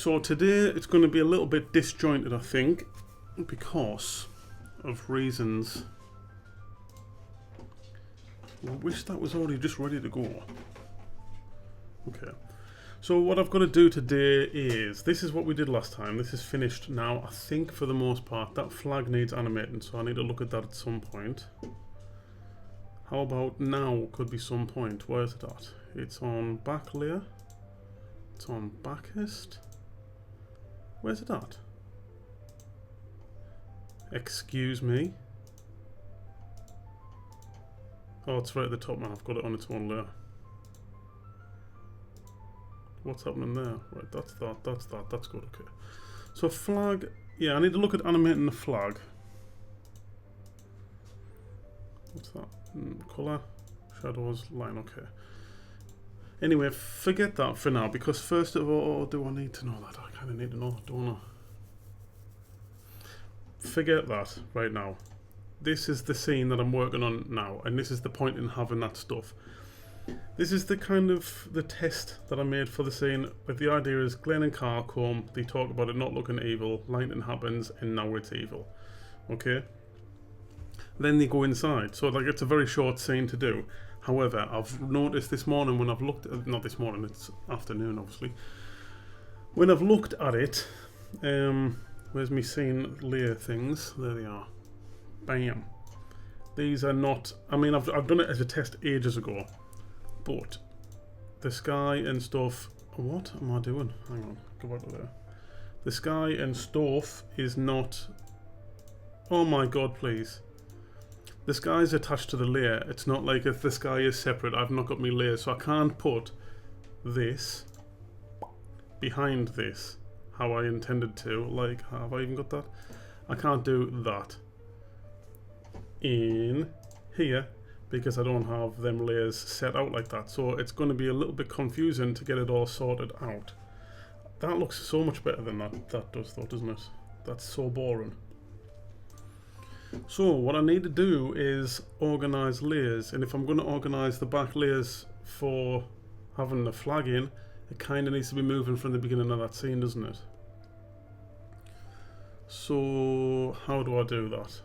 so today it's going to be a little bit disjointed, I think, because of reasons. I wish that was already just ready to go. Okay. So what I've got to do today is, this is what we did last time. This is finished now, I think, for the most part. That flag needs animating, so I need to look at that at some point. How about now could be some point. Where is it at? It's on back layer. It's on backest. Where's it at? Excuse me. Oh, it's right at the top now. I've got it on its own layer. What's happening there? Right, that's that, that's good, okay. So flag, yeah, I need to look at animating the flag. What's that? Colour, shadows, line, okay. Anyway, forget that for now, because first of all, do I need to know that? I kind of need to know, don't I? Forget that right now. This is the scene that I'm working on now, and this is the point in having that stuff. This is the kind of the test that I made for the scene, but the idea is Glenn and Carl come, they talk about it not looking evil, lightning happens, and now it's evil. Okay? Then they go inside, so like it's a very short scene to do. However, I've noticed this morning when I've looked at, not this morning, it's afternoon obviously. When I've looked at it, where's me scene layer things? There they are. Bam. These are not, I mean I've done it as a test ages ago. But the sky and stuff, what am I doing? Hang on, go back to there. The sky and stuff is not, oh my god, please. The sky is attached to the layer. It's not like if the sky is separate, I've not got my layers, so I can't put this behind this how I intended to. Like, have I even got that? I can't do that in here, because I don't have them layers set out like that, so it's going to be a little bit confusing to get it all sorted out. That looks so much better than that does though, doesn't it? That's so boring. So what I need to do is organize layers, and if I'm going to organize the back layers for having the flag in, it kind of needs to be moving from the beginning of that scene, doesn't it? So how do I do that?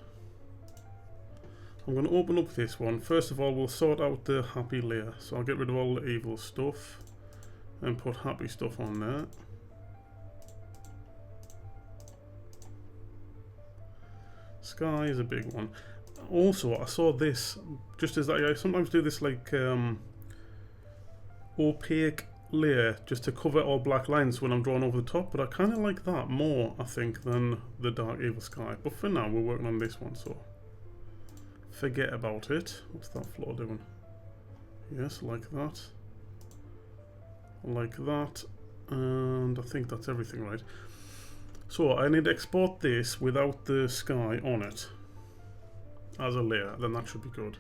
I'm going to open up this one. First of all, we'll sort out the happy layer. So I'll get rid of all the evil stuff and put happy stuff on there. Sky is a big one. Also, I saw this, just as I sometimes do this like opaque layer just to cover all black lines when I'm drawing over the top, but I kind of like that more, I think, than the dark evil sky. But for now, we're working on this one, so forget about it. What's that floor doing? Yes, like that. Like that. And I think that's everything, right? So I need to export this without the sky on it as a layer, then that should be good.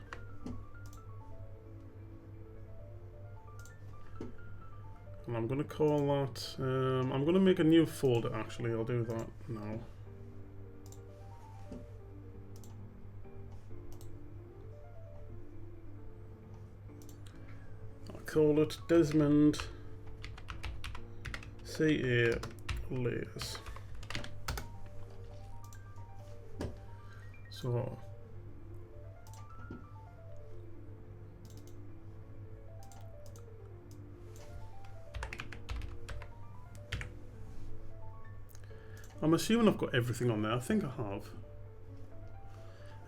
And I'm going to call that, I'm going to make a new folder actually, I'll do that now. Call it Desmond CA layers. So I'm assuming I've got everything on there. I think I have.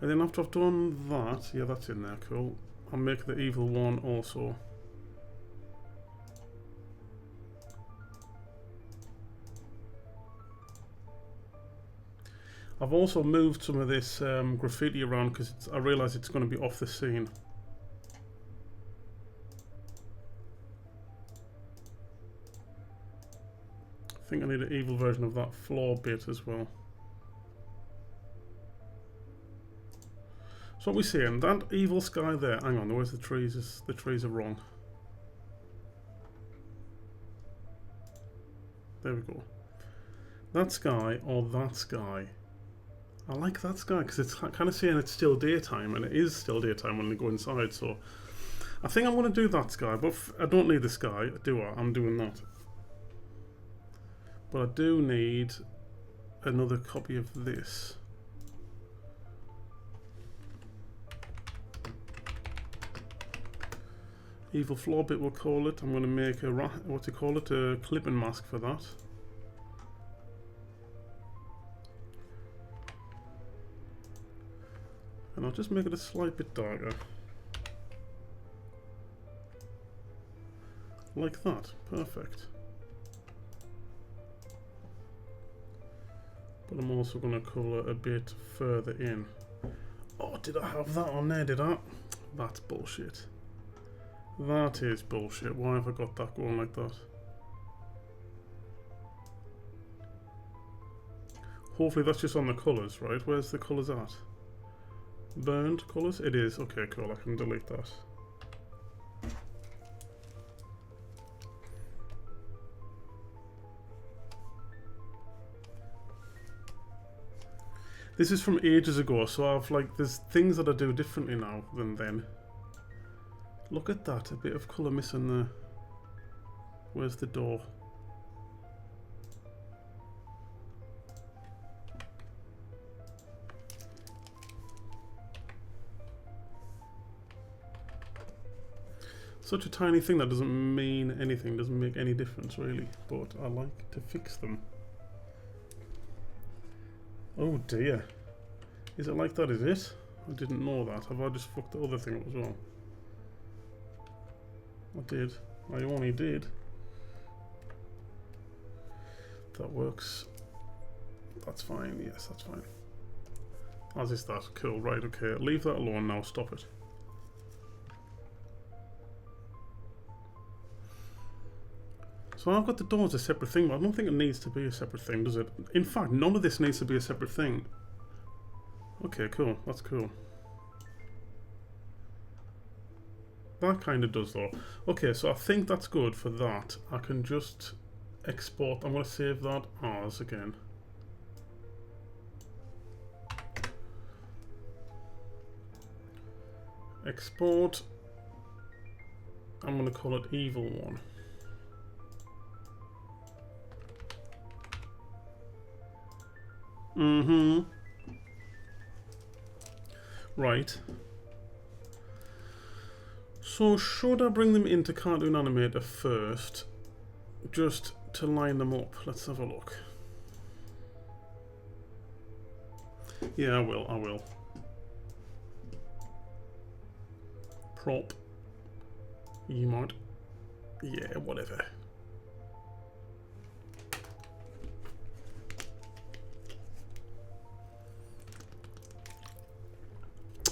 And then after I've done that, yeah, that's in there, cool. I'll make the evil one also. I've also moved some of this graffiti around because I realise it's going to be off the scene. I think I need an evil version of that floor bit as well. So what we're seeing, that evil sky there, hang on, where's the trees? The trees are wrong. There we go. That sky or that sky. I like that sky because it's kind of saying it's still daytime, and it is still daytime when they go inside, so I think I'm going to do that sky, but I don't need the sky, do I? I'm doing that. But I do need another copy of this. Evil floor bit, we'll call it. I'm going to make a, what's it call it, a clipping mask for that. And I'll just make it a slight bit darker. Like that. Perfect. But I'm also going to colour a bit further in. Oh, did I have that on there, did I? That's bullshit. That is bullshit. Why have I got that going like that? Hopefully that's just on the colours, right? Where's the colours at? Burned colours? It is. Okay, cool. I can delete that. This is from ages ago, so I've like, there's things that I do differently now than then. Look at that, a bit of colour missing there. Where's the door? Such a tiny thing that doesn't mean anything, doesn't make any difference really, but I like to fix them. Oh dear. Is it like that, is it? I didn't know that. Have I just fucked the other thing up as well? I did. I only did. That works. That's fine. Yes, that's fine. As is that. Cool. Right, okay. Leave that alone now. Stop it. So I've got the door as a separate thing, but I don't think it needs to be a separate thing, does it? In fact, none of this needs to be a separate thing. Okay, cool. That's cool. That kind of does though. Okay, so I think that's good for that. I can just export. I'm going to save that as again. Export. I'm going to call it Evil One. Right. So should I bring them into Cartoon Animator first, just to line them up? Let's have a look. Yeah, I will. Prop. Emote. Yeah, whatever.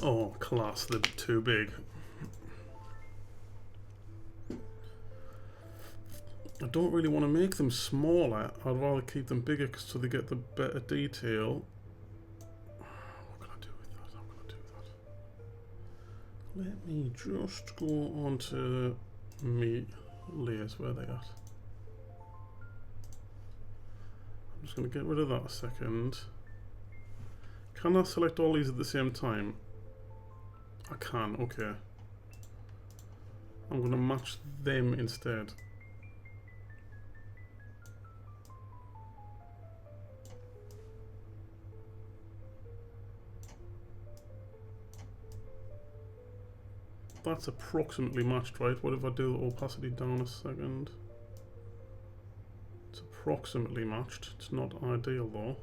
Oh, class, they're too big. I don't really want to make them smaller. I'd rather keep them bigger so they get the better detail. What can I do with that? I'm going to do that. Let me just go on to me layers. Where are they at? I'm just going to get rid of that a second. Can I select all these at the same time? I can, okay. I'm going to match them instead. That's approximately matched, right? What if I do the opacity down a second? It's approximately matched. It's not ideal though.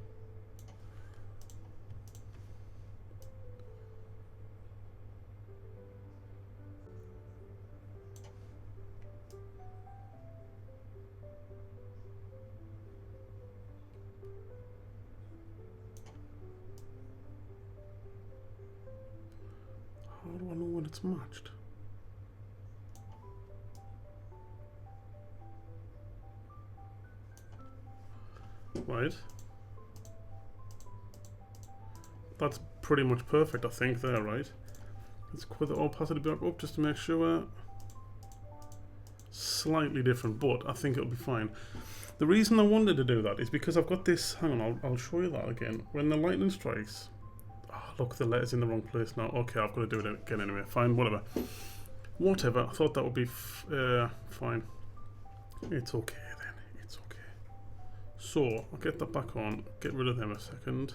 How do I know when it's matched? Right. That's pretty much perfect, I think, there, right? Let's put the opacity back up just to make sure. Slightly different, but I think it'll be fine. The reason I wanted to do that is because I've got this. Hang on, I'll show you that again. When the lightning strikes. Oh, look, the letter's in the wrong place now. Okay, I've got to do it again anyway. Fine, whatever. Whatever. I thought that would be fine. It's okay then. It's okay. So I'll get that back on, get rid of them a second.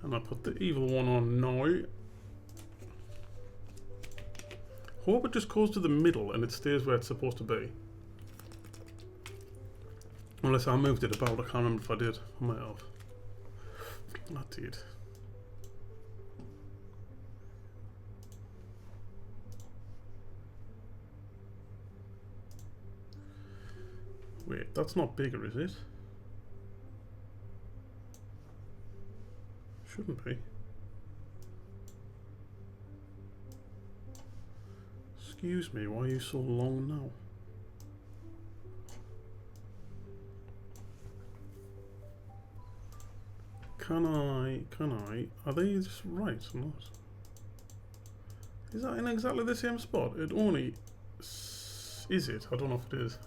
And I'll put the evil one on now. Hope it just goes to the middle and it stays where it's supposed to be. Unless I moved it about, I can't remember if I did. I might have. I did. Wait, that's not bigger, is it? Shouldn't be. Excuse me, why are you so long now? Can I, are they just right or not? Is that in exactly the same spot? It only, is it? I don't know if it is.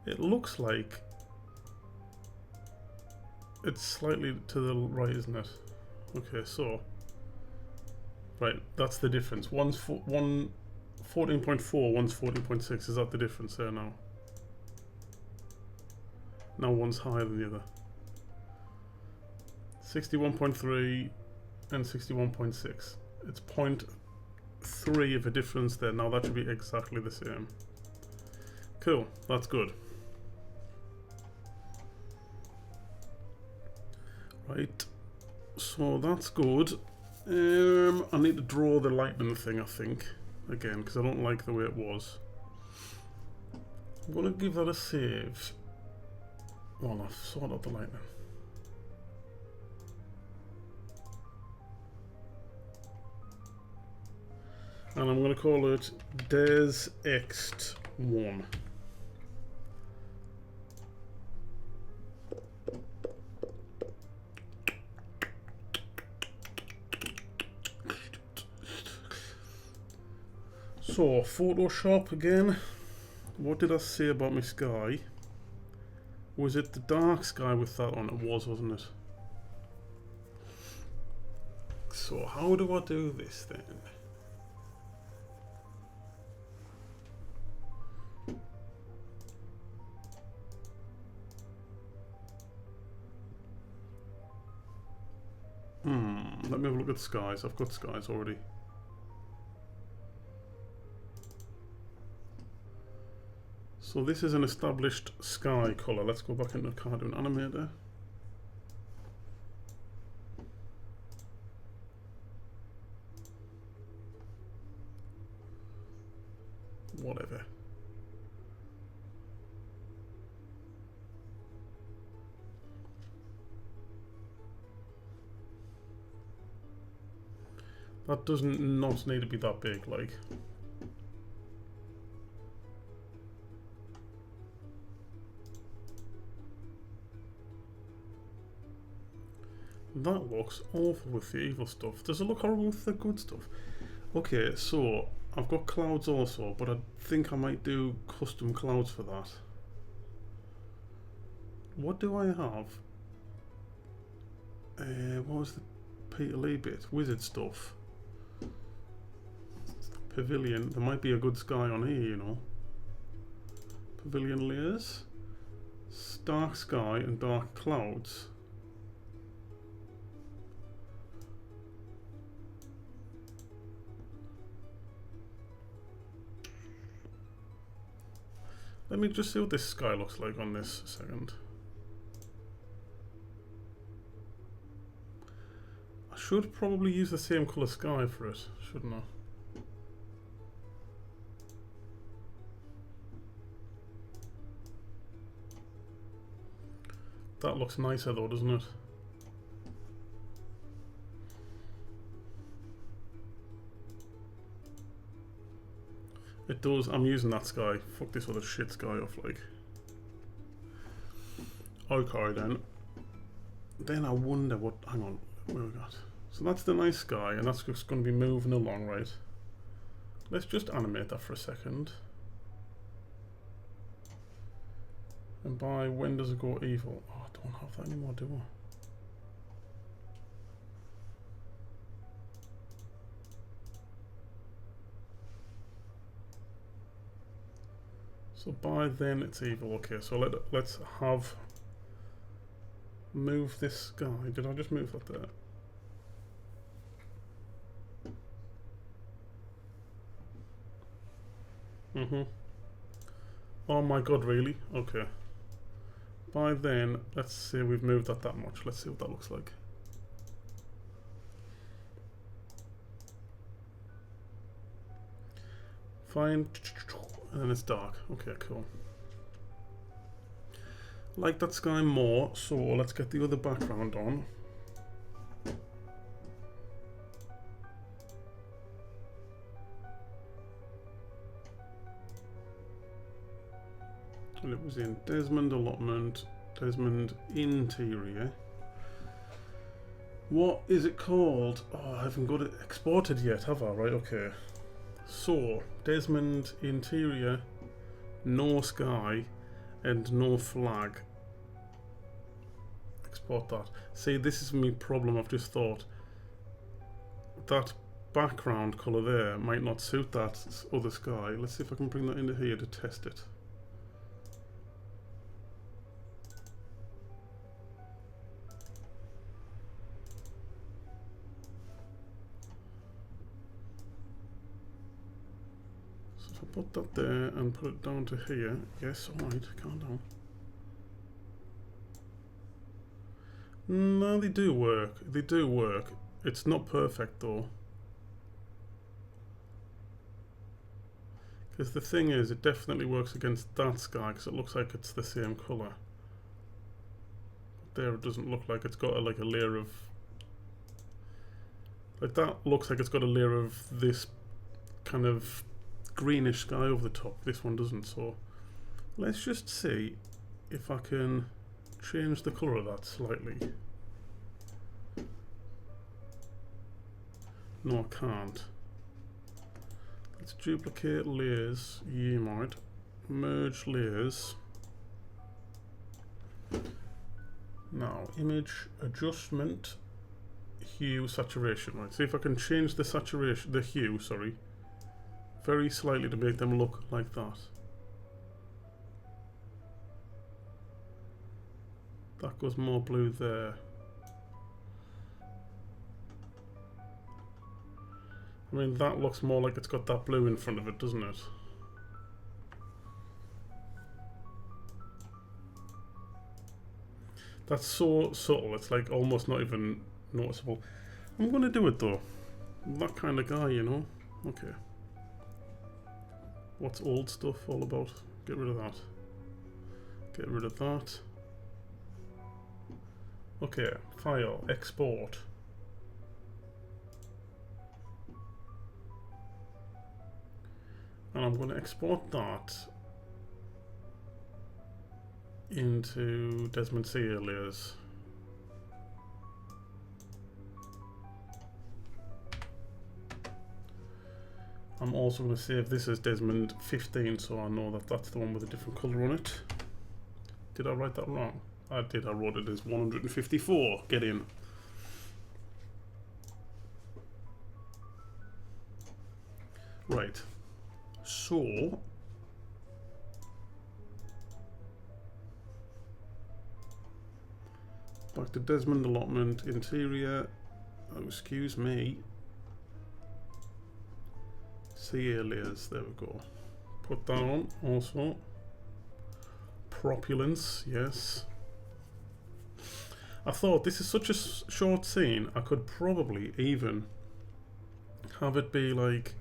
It looks like it's slightly to the right, isn't it? Okay, so right, that's the difference. One's 14.4, one's 14.6. Is that the difference there now? Now one's higher than the other. 61.3 and 61.6. It's 0.3 of a difference there. Now that should be exactly the same. Cool, that's good. Right, so that's good. I need to draw the lightning thing, I think, again, because I don't like the way it was. I'm going to give that a save while I've sorted out the lightning. And I'm going to call it DesX1. So, Photoshop again. What did I say about my sky? Was it the dark sky with that on? It was, wasn't it? So, how do I do this then? Let me have a look at skies. I've got skies already. So this is an established sky color. Let's go back into Cartoon Animator. Whatever. That doesn't not need to be that big, like. That looks awful with the evil stuff. Does it look horrible with the good stuff? Okay, so I've got clouds also, but I think I might do custom clouds for that. What do I have? What was the Peter Lee bit? Wizard stuff. Pavilion. There might be a good sky on here, you know. Pavilion layers. Dark sky and dark clouds. Let me just see what this sky looks like on this second. I should probably use the same colour sky for it, shouldn't I? That looks nicer though, doesn't it? It does. I'm using that sky. Fuck this other shit sky off, like. Okay then. Then I wonder what. Hang on. Where we got? So that's the nice sky, and that's just going to be moving along, right? Let's just animate that for a second. And by when does it go evil? Oh, I don't have that anymore, do I? So by then it's evil. Okay, so let's have move this guy. Did I just move that there? Oh my god, really? Okay. By then, let's say we've moved that much. Let's see what that looks like. Fine. And then it's dark. Okay, cool. Like that sky more, so let's get the other background on. And it was in Desmond allotment, Desmond interior. What is it called? Oh, I haven't got it exported yet, have I? Right, okay. So, Desmond interior, no sky, and no flag. Export that. See, this is my problem. I've just thought that background colour there might not suit that other sky. Let's see if I can bring that into here to test it. So if I put that there and put it down to here. Yes, alright, calm down. No, they do work. They do work. It's not perfect though. Because the thing is, it definitely works against that sky because it looks like it's the same colour. But there it doesn't look like it's got like a layer of... Like that looks like it's got a layer of this kind of greenish sky over the top. This one doesn't, so... Let's just see if I can change the colour of that slightly. No, I can't. Let's duplicate layers. You might merge layers. Now, image adjustment, hue, saturation. Right, see if I can change the saturation, the hue, sorry, very slightly to make them look like that. That goes more blue there. I mean, that looks more like it's got that blue in front of it, doesn't it? That's so subtle, it's like almost not even noticeable. I'm going to do it though. I'm that kind of guy, you know? Okay. What's old stuff all about? Get rid of that. Get rid of that. Okay, file, export. And I'm going to export that into Desmond C layers. I'm also going to save this as Desmond 15 so I know that that's the one with a different colour on it. Did I write that wrong? I did, I wrote it as 154. Get in. Right. So back to Desmond allotment, interior. Oh, excuse me. CA layers, there we go. Put that on also. Propulence, yes. I thought this is such a short scene, I could probably even have it be like,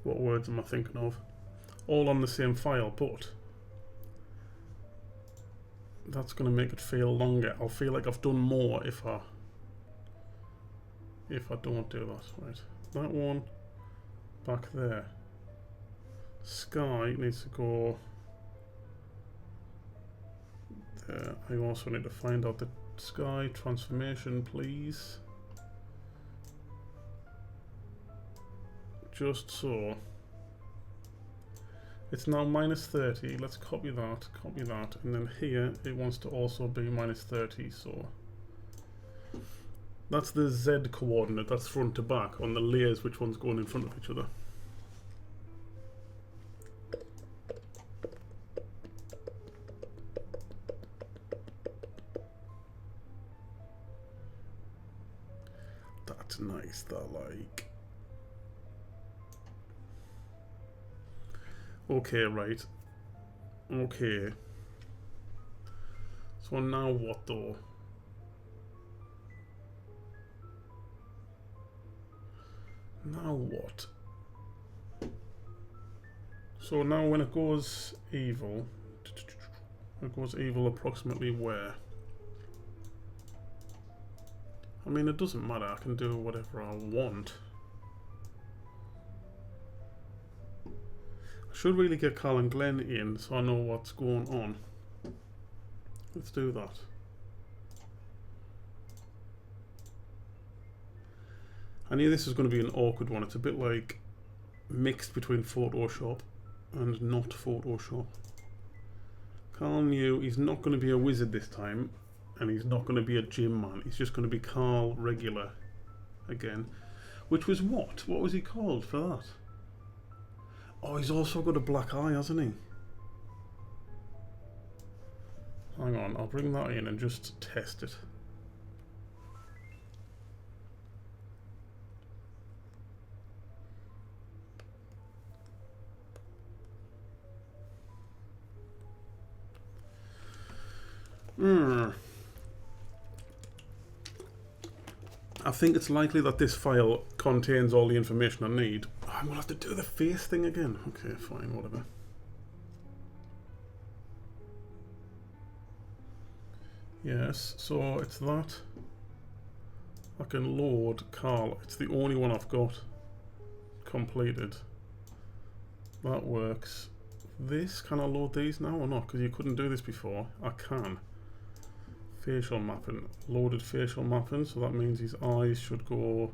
what words am I thinking of? All on the same file, but that's going to make it feel longer. I'll feel like I've done more if I don't do that. Right, that one back there. Sky needs to go there. I also need to find out the sky transformation, please. Just so. It's now minus 30. Let's copy that, and then here it wants to also be minus 30. So that's the Z coordinate. That's front to back on the layers. Which one's going in front of each other? is that like? Okay, right. Okay. So now what though? Now what? So now when it goes evil, it goes evil approximately where? I mean, it doesn't matter, I can do whatever I want. I should really get Carl and Glenn in so I know what's going on. Let's do that. I knew this was going to be an awkward one. It's a bit like mixed between Photoshop and not Photoshop. Carl knew he's not going to be a wizard this time, and he's not going to be a gym man. He's just going to be Carl regular again. Which was what? What was he called for that? Oh, he's also got a black eye, hasn't he? Hang on, I'll bring that in and just test it. I think it's likely that this file contains all the information I need. Oh, I'm going to have to do the face thing again. Okay, fine, whatever. Yes, so it's that. I can load Carl. It's the only one I've got completed. That works. This, can I load these now or not? Because you couldn't do this before. I can. Facial mapping. Loaded facial mapping, so that means his eyes should go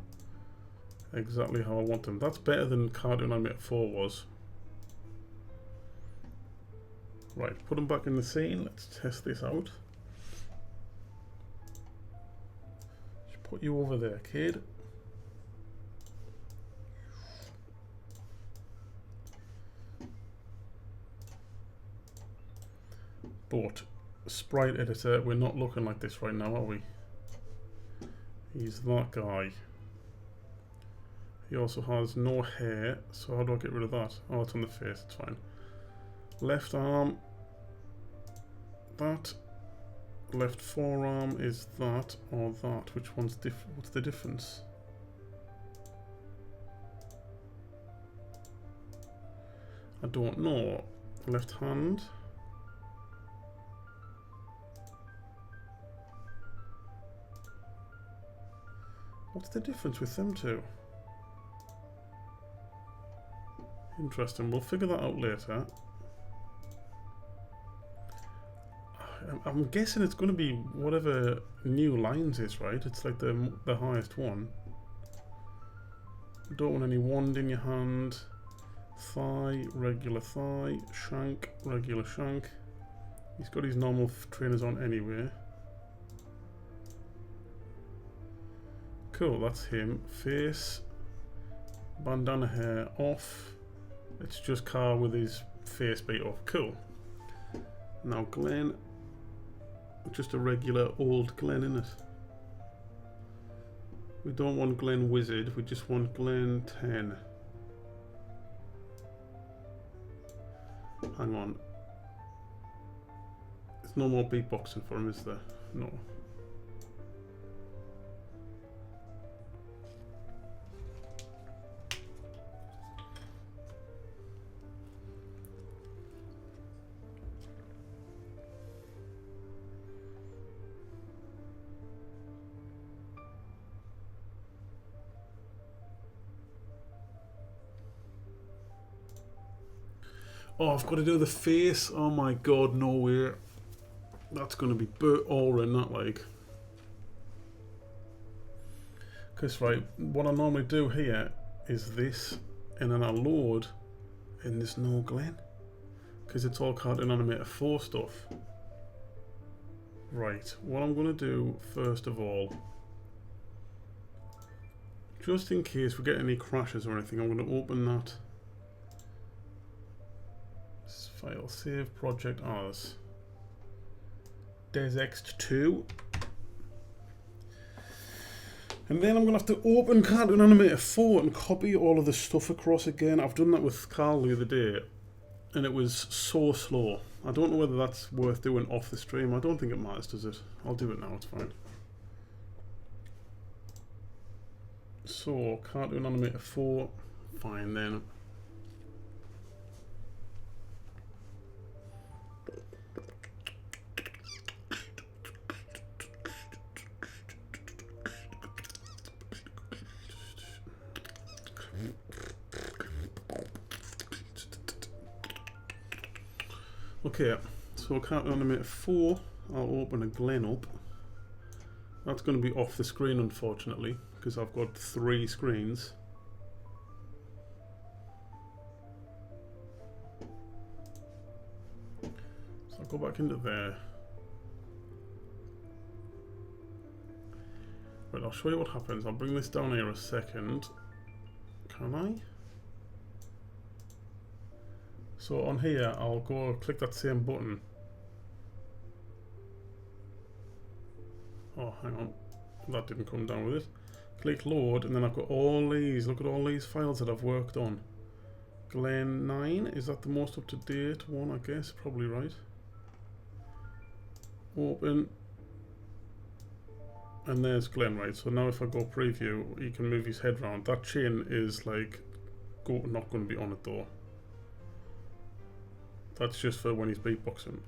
exactly how I want them. That's better than Cartoon Animator 4 was. Right, put them back in the scene. Let's test this out. Just put you over there, kid. But sprite editor, we're not looking like this right now, are we? He's that guy. He also has no hair, so how do I get rid of that? Oh, it's on the face, it's fine. Left arm, that. Left forearm is that or that. Which one's different? What's the difference? I don't know. Left hand. What's the difference with them two? Interesting. We'll figure that out later. I'm guessing it's going to be whatever new lines is, right? It's like the highest one. Don't want any wand in your hand. Thigh, regular thigh. Shank, regular shank. He's got his normal trainers on anyway. Cool, that's him. Face, bandana hair off. It's just Carl with his face beat off. Cool. Now Glenn, just a regular old Glenn, innit? We don't want Glenn Wizard, we just want Glenn 10. Hang on. There's no more beatboxing for him, is there? No. Oh, I've got to do the face. Oh my god, no way. That's going to be Bert Oren, that like. Because, right, what I normally do here is this, and then I load, and there's no Glenn. Because it's all Cartoon Animator 4 stuff. Right, what I'm going to do, first of all, just in case we get any crashes or anything, I'm going to open that file, save project as DesX2. And then I'm going to have to open Cartoon Animator 4 and copy all of the stuff across again. I've done that with Carl the other day, and it was so slow. I don't know whether that's worth doing off the stream. I don't think it matters, does it? I'll do it now, it's fine. So, Cartoon Animator 4, fine then. Okay, so Cartoon Animator 4, I'll open a Glen up. That's going to be off the screen, unfortunately, because I've got 3 screens. So I'll go back into there. Right, I'll show you what happens. I'll bring this down here a second. Can I? So on here, I'll go click that same button. Oh, hang on. That didn't come down with it. Click load, and then I've got all these. Look at all these files that I've worked on. Glen 9, is that the most up to date one? I guess, probably right. Open. And there's Glen, right? So now if I go preview, he can move his head around. That chain is like, not going to be on it though. That's just for when he's beatboxing.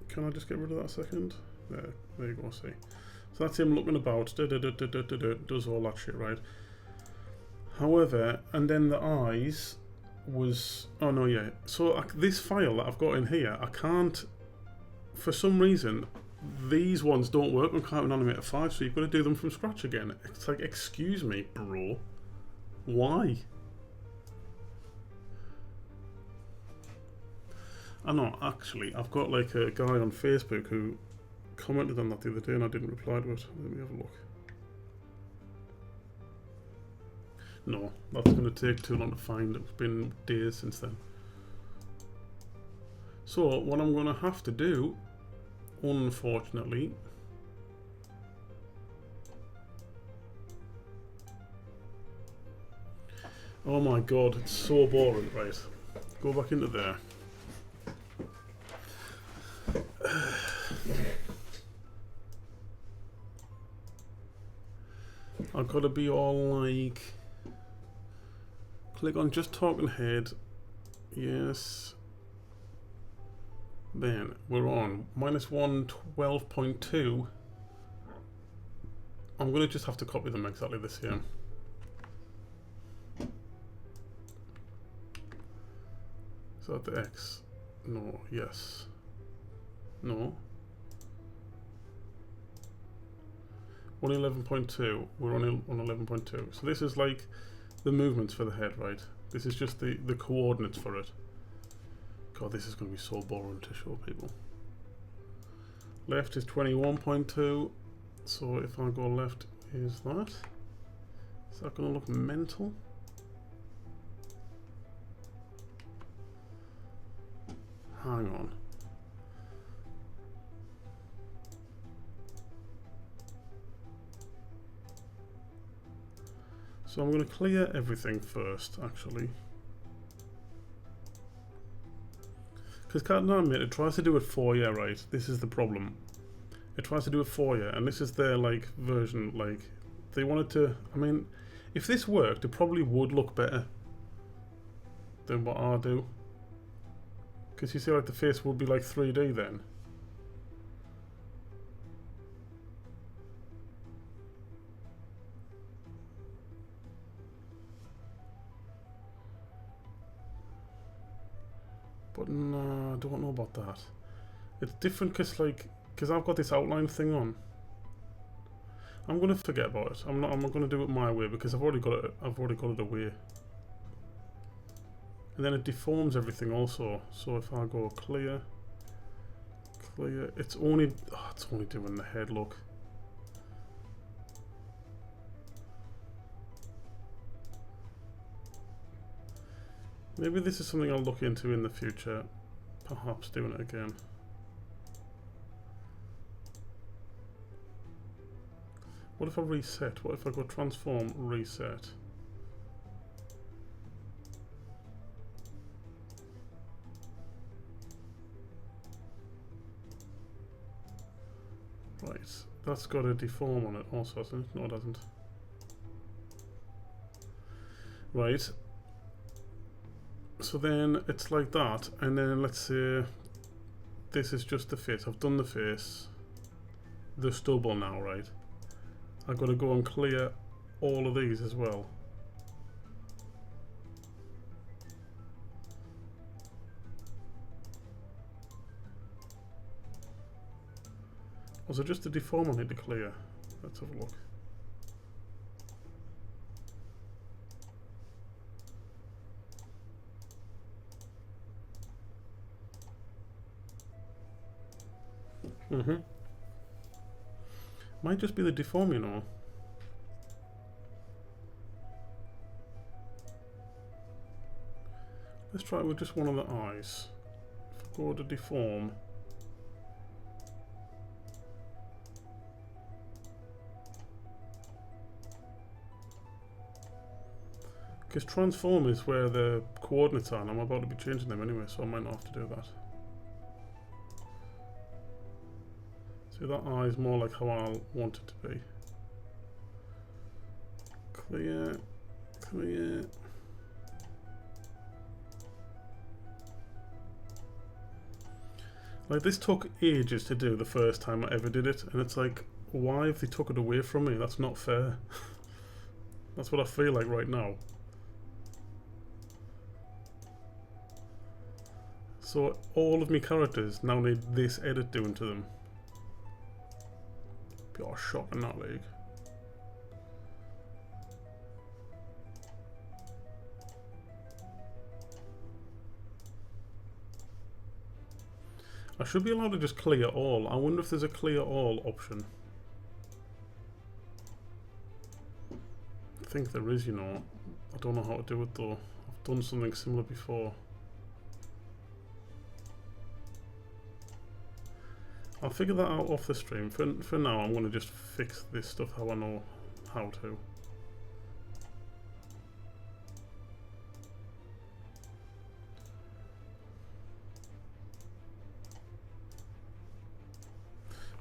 Can I just get rid of that a second? There you go, see. So that's him looking about, does all that shit, right? However, and then the eyes was, oh no, yeah. So this file that I've got in here, I can't, for some reason, these ones don't work on Cartoon Animator 5, so you've got to do them from scratch again. It's like, excuse me, bro. Why? I know, actually, I've got like a guy on Facebook who commented on that the other day and I didn't reply to it. Let me have a look. No, that's going to take too long to find. It's been days since then. So, what I'm going to have to do, unfortunately, oh my god, it's so boring, right? Go back into there. I've got to be all like, click on just talking head, yes, then we're on -112.2. I'm going to just have to copy them exactly the same. Is that the X? No, yes, no. 111.2, we're on 11.2. So this is like the movements for the head, right? This is just the coordinates for it. God, this is going to be so boring to show people. Left is 21.2. So if I go left, is that? Is that going to look mental? Hang on. So I'm going to clear everything first, actually. Because Cartoon Animator tries to do it for you, right? This is the problem. It tries to do it for you, and this is their, like, version, like, they wanted to, I mean, if this worked, it probably would look better than what I do. Because you see, like, the face would be, like, 3D then. But no, I don't know about that. It's different because, like, because I've got this outline thing on. I'm gonna forget about it. I'm not gonna do it my way because I've already got it. I've already got it away. And then it deforms everything also. So if I go clear, it's only doing the head look. Maybe this is something I'll look into in the future, perhaps doing it What if I reset? What if I go transform, reset? Right, that's got a deform on it also, hasn't it? No, it doesn't. Right. So then it's like that, and then let's say this is just the face. I've done the face, the stubble now, right? I've got to go and clear all of these as well. Was it just the deform I need to clear? Let's have a look. Might just be the deform, you know. Let's try it with just one of the eyes. If I go to deform. Because transform is where the coordinates are, and I'm about to be changing them anyway, so I might not have to do that. See, that eye is more like how I want it to be. Clear, clear. Like, this took ages to do the first time I ever did it, and it's like, why have they took it away from me? That's not fair. That's what I feel like right now. So all of my characters now need this edit doing to them. Pure shot in that league. I should be allowed to just clear all. I wonder if there's a clear all option. I think there is, you know. I don't know how to do it though. I've done something similar before. I'll figure that out off the stream. For now, I'm going to just fix this stuff how I know how to.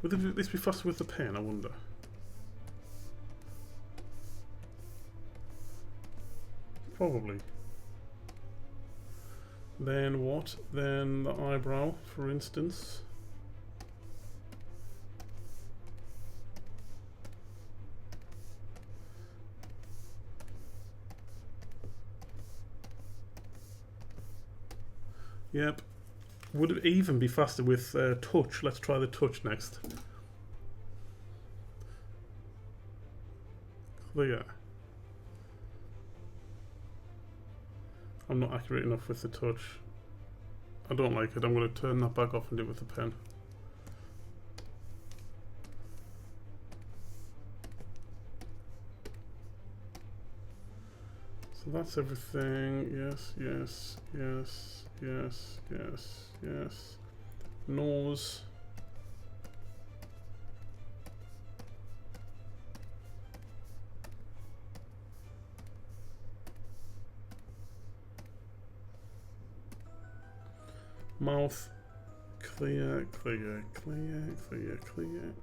Would this be faster with the pen, I wonder? Probably. Then what? Then the eyebrow, for instance. Yep. Would it even be faster with touch? Let's try the touch next. Clear. I'm not accurate enough with the touch. I don't like it. I'm going to turn that back off and do it with the pen. So that's everything. Yes, yes, yes, yes, yes, yes. Nose. Mouth. Clear, clear, clear, clear, clear.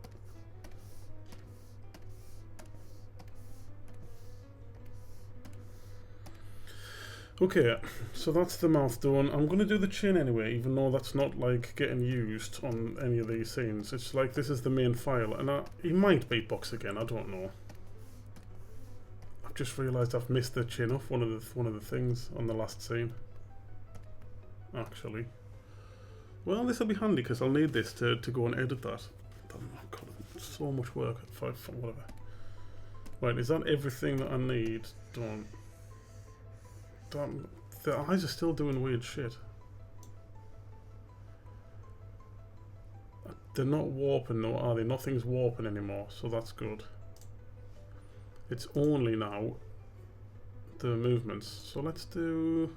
Okay, so that's the mouth done. I'm going to do the chin anyway, even though that's not like getting used on any of these scenes. It's like this is the main file, and he might beatbox again. I don't know. I've just realised I've missed the chin off one of the things on the last scene. Actually, well, this will be handy because I'll need this to go and edit that. Oh God, so much work at 5 whatever. Right, is that everything that I need done? The eyes are still doing weird shit. They're not warping though, are they? Nothing's warping anymore, so that's good. It's only now the movements. So let's do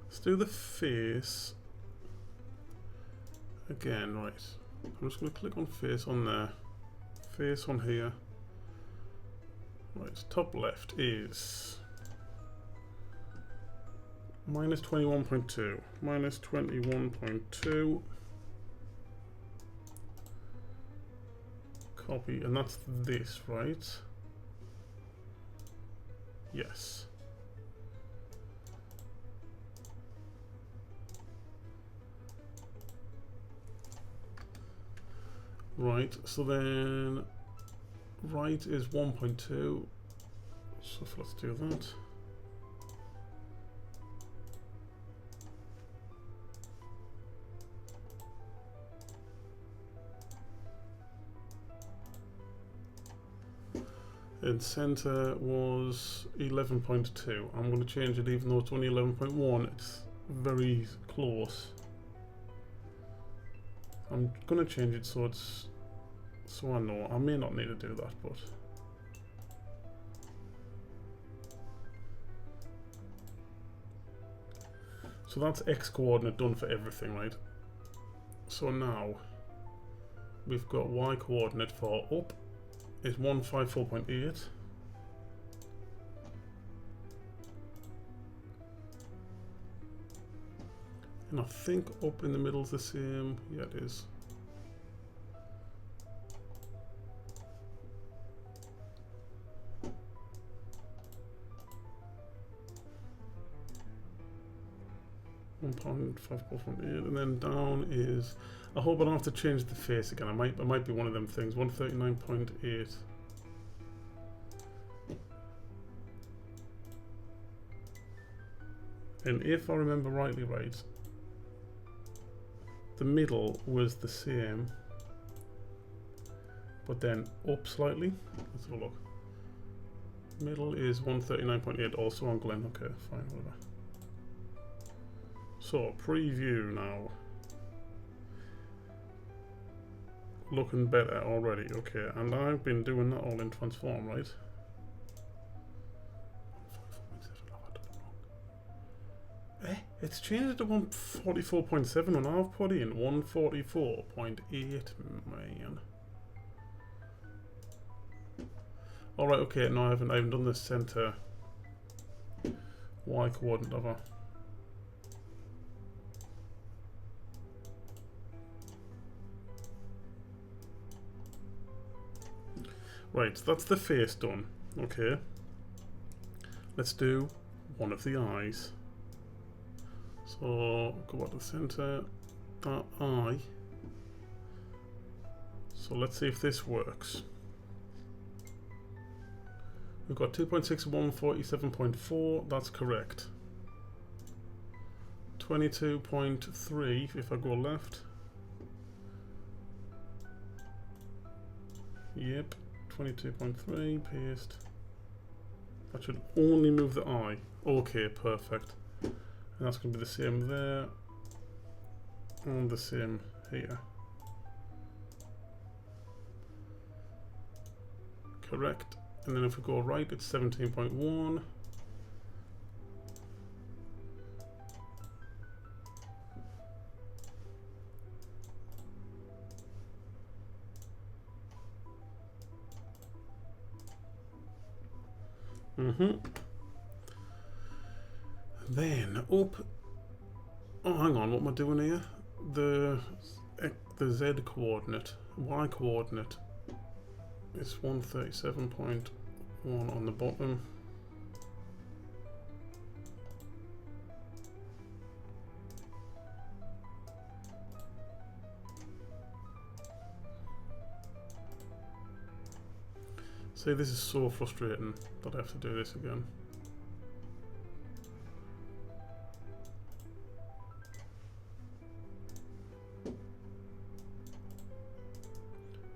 the face again, right. I'm just gonna click on face on there. Face on here. Right, top left is minus 21.2. Minus 21.2. Copy, and that's this, right? Yes. Right, so then right is 1.2. So let's do that. And center was 11.2. I'm going to change it even though it's only 11.1. It's very close. I'm going to change it so it's so I know. I may not need to do that, but so that's X coordinate done for everything, right? So now we've got Y coordinate for up is 154.8. And I think up in the middle is the same. Yeah, it is. £1.54.8, and then down is. I hope I don't have to change the face again. It might be one of them things. 139.8. And if I remember rightly, right, the middle was the same, but then up slightly. Let's have a look. Middle is 139.8, also on Glen. Okay, fine, whatever. So preview now. Looking better already. Okay, and I've been doing that all in transform, right? It's changed to 144.7 and I've put in 144.8, man. Alright, okay, no, I haven't done the center Y coordinate of. Right, so that's the face done. Okay. Let's do one of the eyes. So go back to the center, that eye. So let's see if this works. We've got 2.61, 47.4, that's correct. 22.3 if I go left. Yep, 22.3, paste. That should only move the eye. Okay, perfect. And that's going to be the same there. And the same here. Correct. And then if we go right, it's 17.1. Then up. Oh, hang on. What am I doing here? The Z coordinate, Y coordinate is 137.1 on the bottom. See, this is so frustrating that I have to do this again.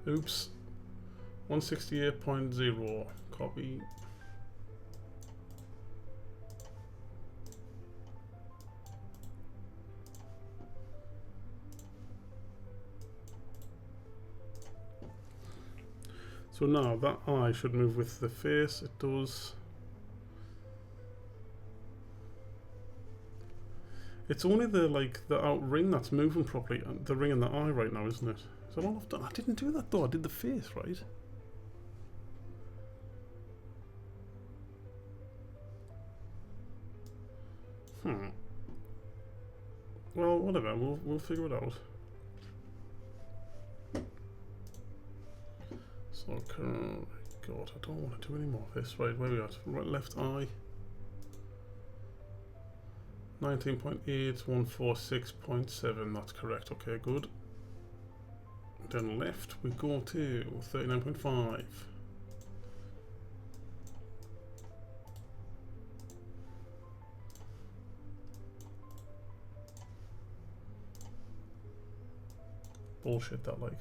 Oops. 168.0. Copy. So now that eye should move with the face. It does. It's only the out ring that's moving properly, the ring in the eye right now, isn't it? So all I've done, I didn't do that though. I did the face, right? Well, whatever. We'll figure it out. So, God, I don't want to do any more of this. Right, where are we at? Right, left eye. 19.8146.7. That's correct. Okay, good. Then left, we go to 39.5. Bullshit, that like.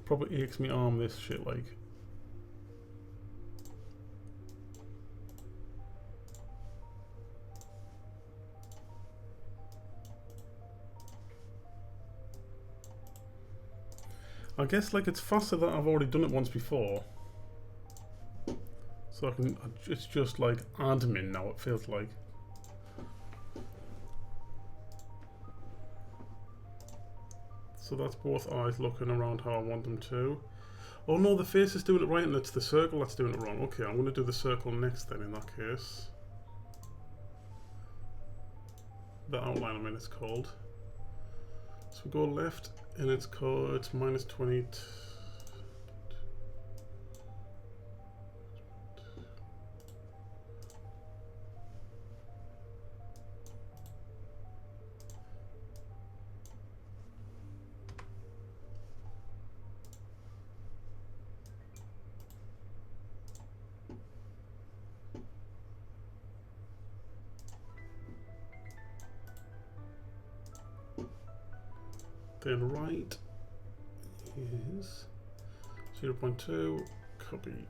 Probably aches me arm this shit like. I guess like it's faster that I've already done it once before. So I can, it's just like admin now, it feels like. So that's both eyes looking around how I want them to. Oh no, the face is doing it right and it's the circle that's doing it wrong. Okay, I'm going to do the circle next then in that case. The outline, I mean, it's called. So we go left and it's called, it's minus 20. Then right is 0.2, copy.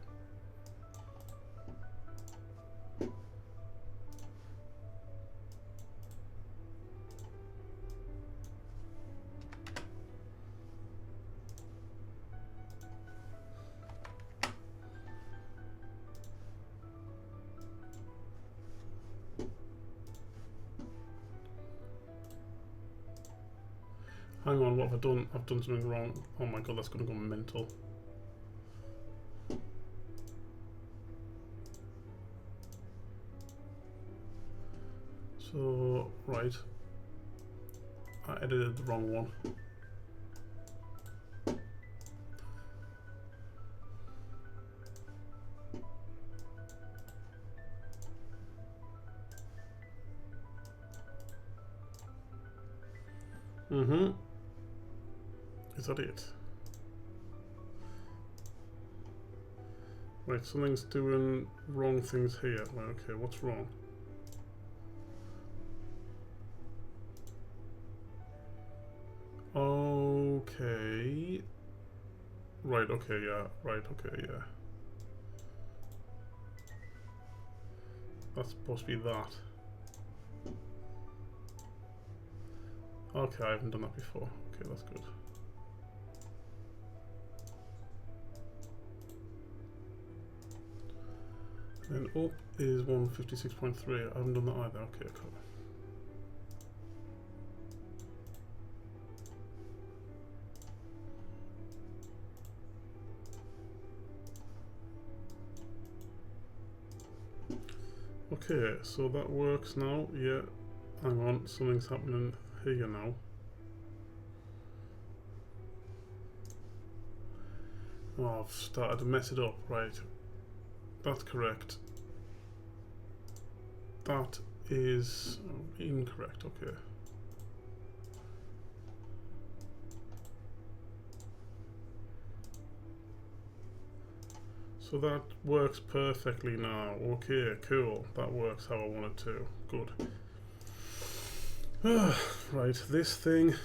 Hang on, what have I done? I've done something wrong. Oh my god, that's going to go mental. So, right. I edited the wrong one. Is that it? Right, something's doing wrong things here. Right, okay, what's wrong? Okay. Right, okay, yeah. Right, okay, yeah. That's supposed to be that. Okay, I haven't done that before. Okay, that's good. And up is 156.3. I haven't done that either. Okay, cool. Okay, so that works now. Yeah, hang on, something's happening here now. Oh, I've started to mess it up. Right, that's correct. That is incorrect. Okay. So that works perfectly now. Okay, cool. That works how I want it to. Good. Right, this thing.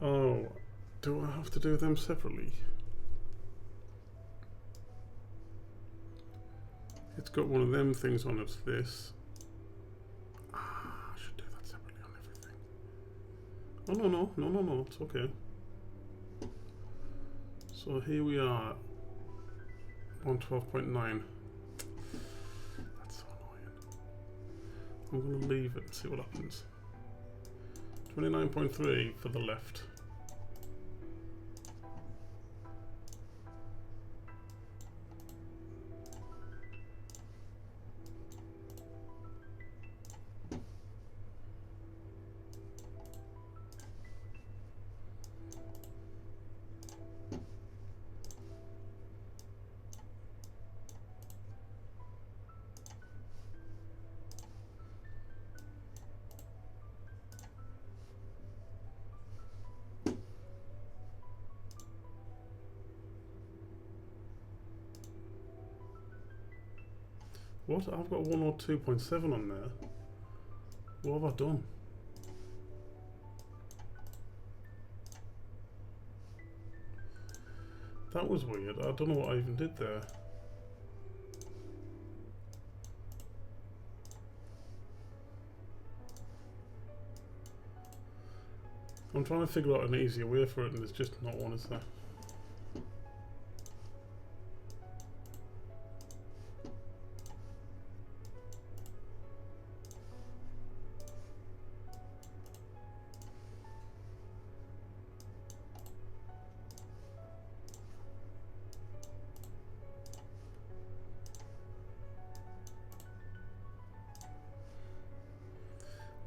Oh, do I have to do them separately? It's got one of them things on it, this. I should do that separately on everything. Oh, no, it's okay. So here we are, 112.9. That's so annoying. I'm going to leave it and see what happens. 29.3 for the left. What? I've got 102.7 on there. What have I done? That was weird. I don't know what I even did there. I'm trying to figure out an easier way for it, and there's just not one, is there?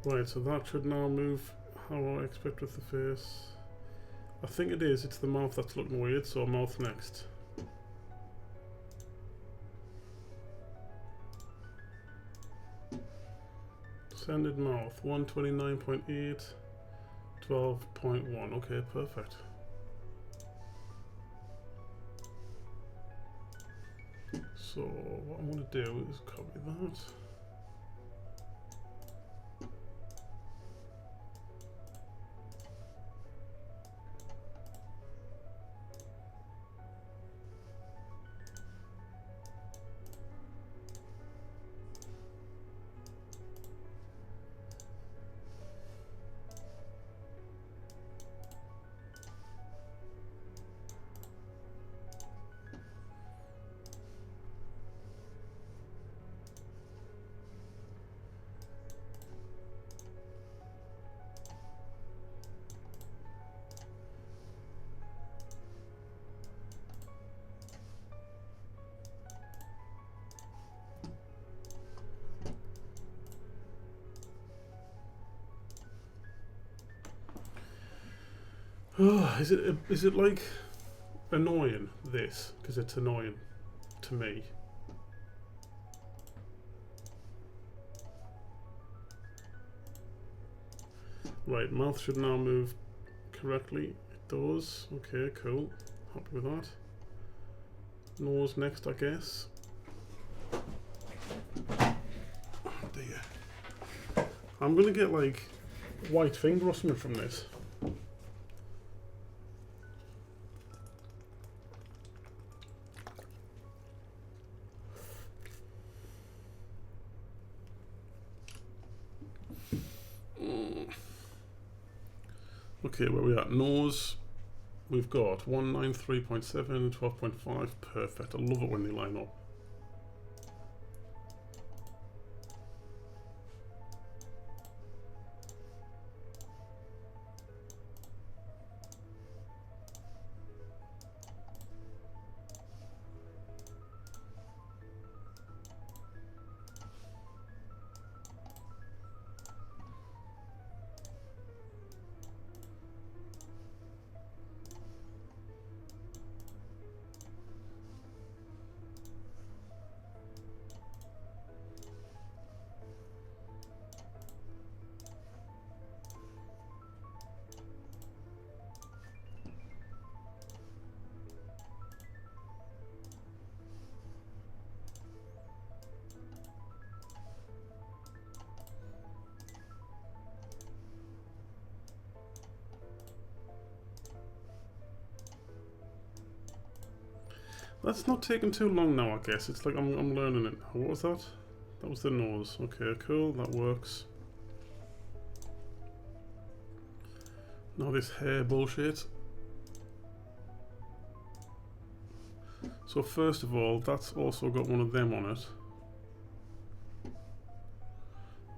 Right, so that should now move how I expect with the face. I think it is. It's the mouth that's looking weird, so mouth next. Descended mouth, 129.8, 12.1. Okay, perfect. So what I'm going to do is copy that. Oh, is it like annoying, this? Because it's annoying to me. Right, mouth should now move correctly. It does. Okay, cool. Happy with that. Nose next, I guess. Oh dear. I'm gonna get like white finger or something from this. Okay, where we at? Nose, we've got 193.7, 12.5, perfect. I love it when they line up. That's not taking too long now, I guess. It's like I'm learning it. What was that? That was the nose. Okay, cool. That works. Now this hair bullshit. So first of all, that's also got one of them on it.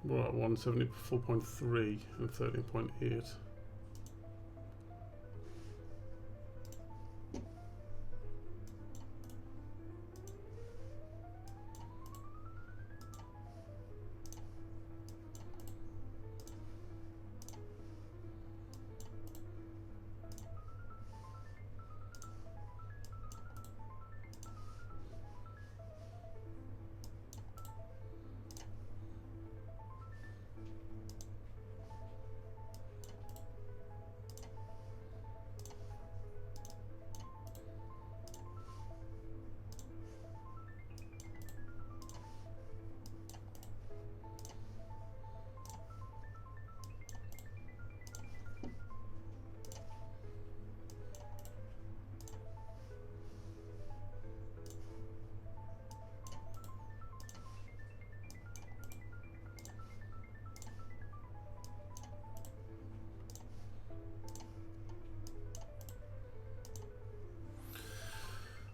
We're at 174.3 and 13.8.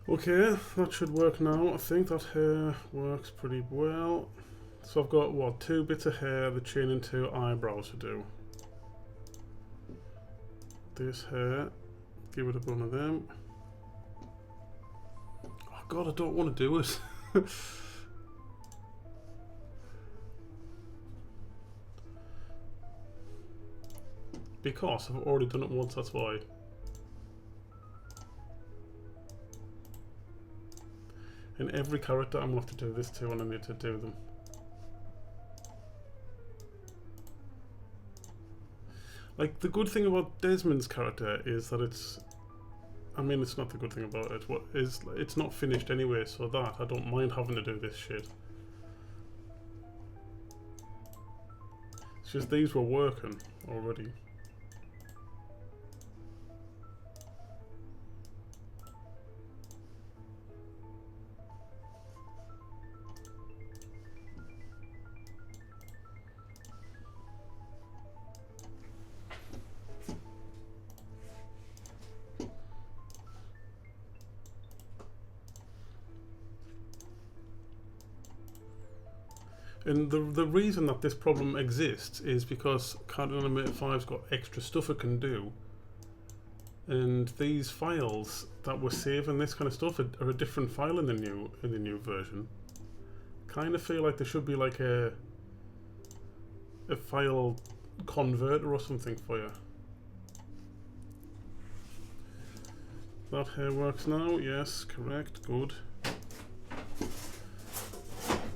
Okay, that should work now. I think that hair works pretty well. So I've got, what, 2 bits of hair, the chin and 2 eyebrows to do. This hair, give it a one of them. Oh god, I don't want to do it. Because I've already done it once, that's why. In every character I'm going to have to do this to when I need to do them. Like, the good thing about Desmond's character is that it's... I mean, it's not the good thing about it. What is, it's not finished anyway, so that I don't mind having to do this shit. It's just these were working already. And the reason that this problem exists is because Cartoon Animator 5's got extra stuff it can do. And these files that were saving this kind of stuff are a different file in the new version. Kind of feel like there should be like a file converter or something for you. That hair works now, yes, correct, good.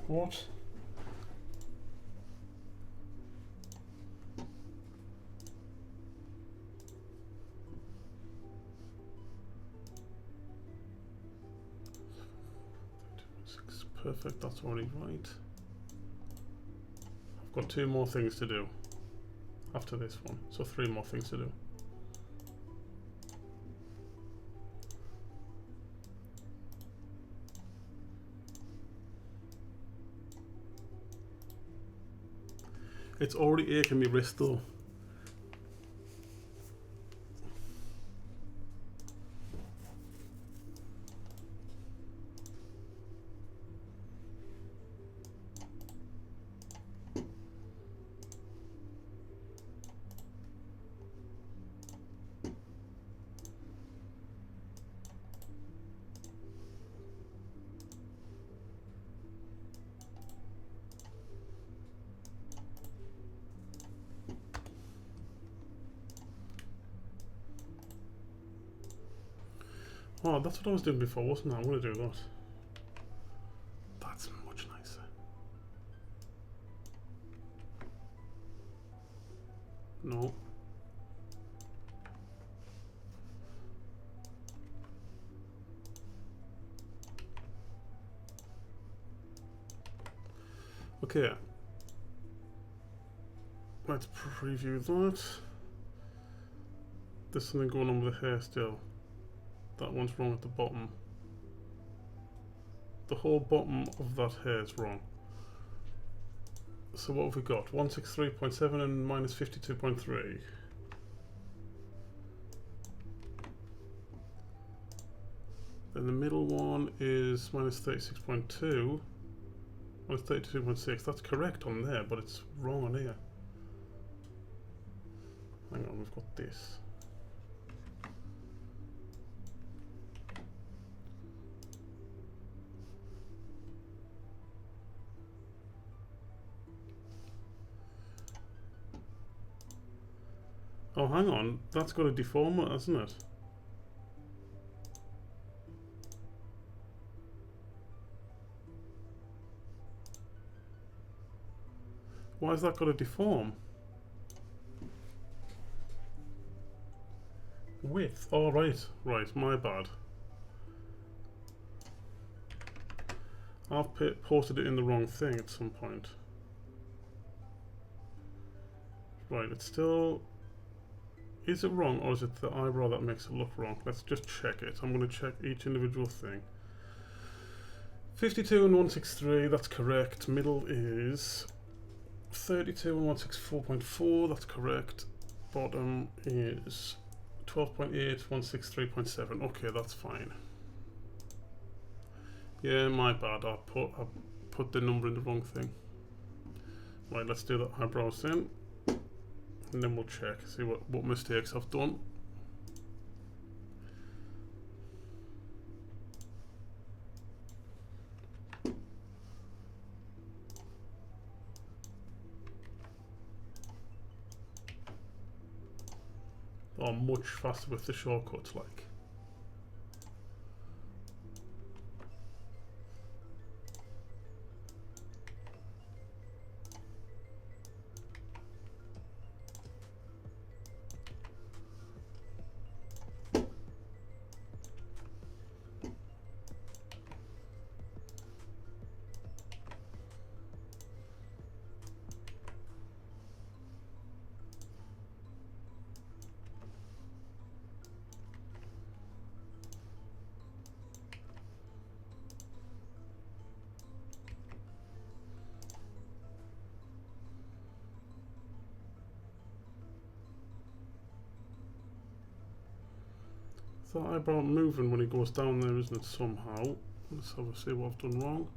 What? Perfect, that's already right. I've got 2 more things to do after this one, so 3 more things to do. It's already aching me wrist though. Oh, that's what I was doing before, wasn't I? I want to do that. That's much nicer. No. Okay. Let's preview that. There's something going on with the hair still. That one's wrong at the bottom. the whole bottom of that hair is wrong. So what have we got? 163.7 and minus 52.3. Then the middle one is minus 36.2. Minus 32.6. That's correct on there, but it's wrong on here. Hang on, we've got this. Oh, hang on. That's got a deformer, hasn't it? Why has that got a deform? Width. Oh, right. Right, my bad. I've posted it in the wrong thing at some point. Right, it's still... Is it wrong, or is it the eyebrow that makes it look wrong? Let's just check it. I'm going to check each individual thing. 52 and 163, that's correct. Middle is 32 and 164.4, that's correct. Bottom is 12.8, 163.7. Okay, that's fine. Yeah, my bad. I put the number in the wrong thing. Right, let's do the eyebrows then. And then we'll check, see what mistakes I've done. Oh, much faster with the shortcuts, like. That eyebrow moving when it goes down there, isn't it, somehow? Let's have a see what I've done wrong.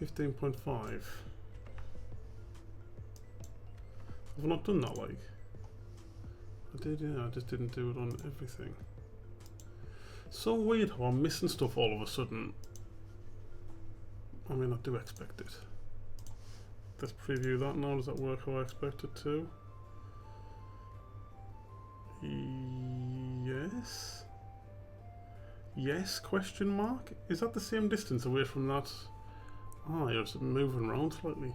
15.5. I've not done that, like. I did, yeah, I just didn't do it on everything. So weird how I'm missing stuff all of a sudden. I mean, I do expect it. Let's preview that now. Does that work how I expect it to? Yes. Yes, question mark? Is that the same distance away from that? Ah, you're moving around slightly.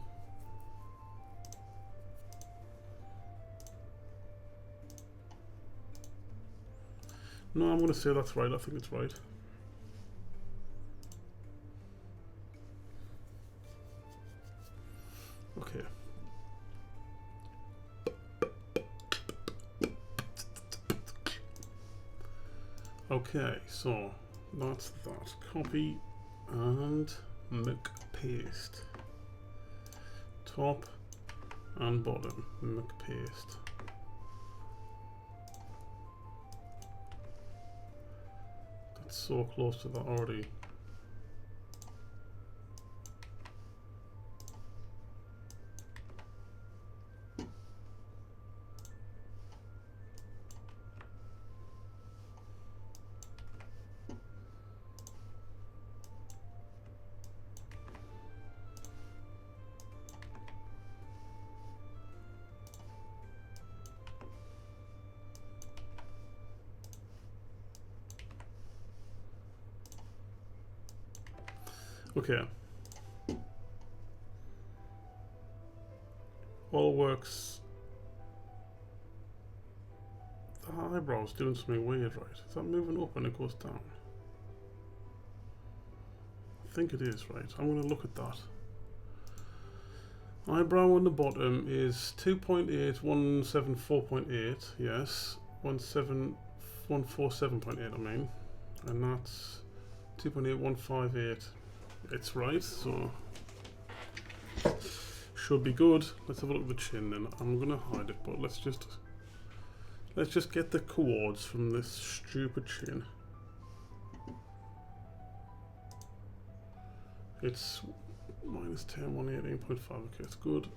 No, I'm going to say that's right. I think it's right. Okay. Okay, so that's that. Copy and McPaste. Top and bottom, McPaste. That's so close to that already. Okay. All works. The eyebrow's doing something weird, right? Is that moving up when it goes down? I think it is, right? I'm going to look at that. Eyebrow on the bottom is 2.8, 174.8, yes. 147.8, I mean. And that's 2.8158. It's right, so should be good. Let's have a look at the chin then. I'm gonna hide it, but let's just get the chords from this stupid chin. It's -10, 118.5. Okay, it's good.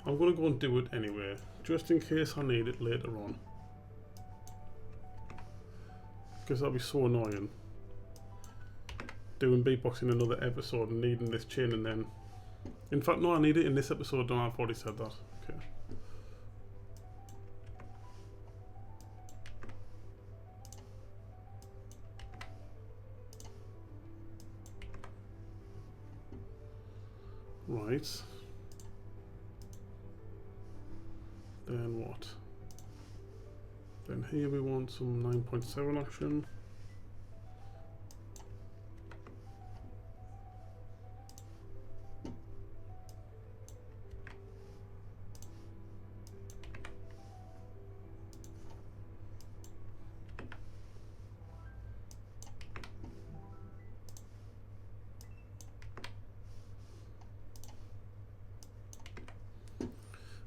I'm gonna go and do it anyway, just in case I need it later on. Because that'll be so annoying. Doing beatboxing another episode and needing this chin, and then... In fact, no, I need it in this episode, no, I've already said that. Okay. Right. Then what? Then here we want some 9.7 action.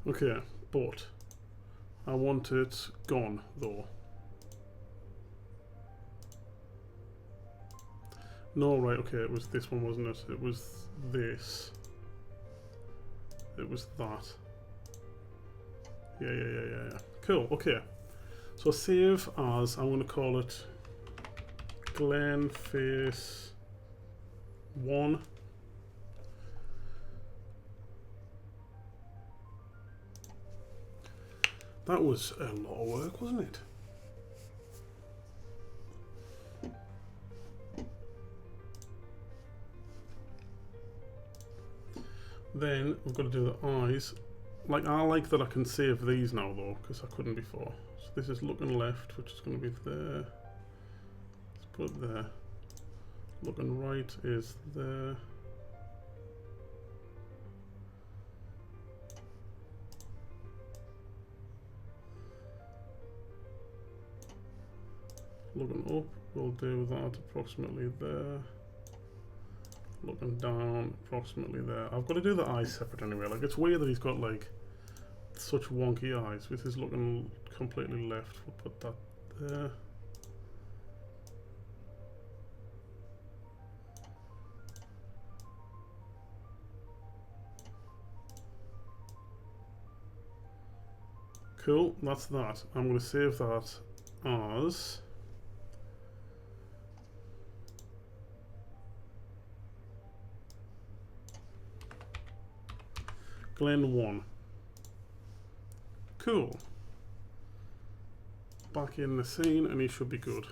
Okay, but I want it gone though. No, right, okay, it was this one, wasn't it? It was this. It was that. Yeah. Cool, okay. So save as, I'm going to call it Glen Face 1. That was a lot of work, wasn't it? Then we've got to do the eyes. Like, I like that I can save these now though, because I couldn't before. So this is looking left, which is going to be there. Let's put it there. Looking right is there. Looking up, we'll do that approximately there. Looking down, approximately there. I've got to do the eyes separate anyway. Like, it's weird that he's got like such wonky eyes with his looking completely left. We'll put that there. Cool, that's that. I'm going to save that as Glen 1. Cool. Back in the scene and he should be good.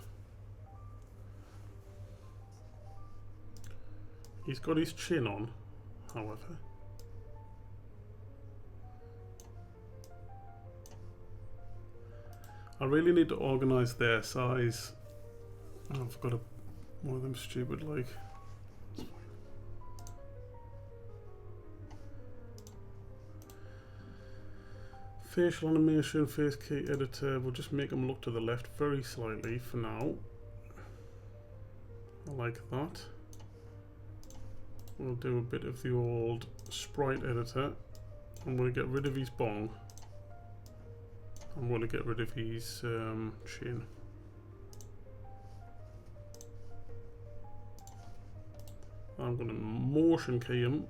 He's got his chin on, however. I really need to organise their size. Oh, I've got one of them stupid like... Facial animation, face key editor, we'll just make them look to the left very slightly for now. I like that. We'll do a bit of the old sprite editor. I'm going to get rid of his bong. I'm going to get rid of his chin. I'm going to motion key him.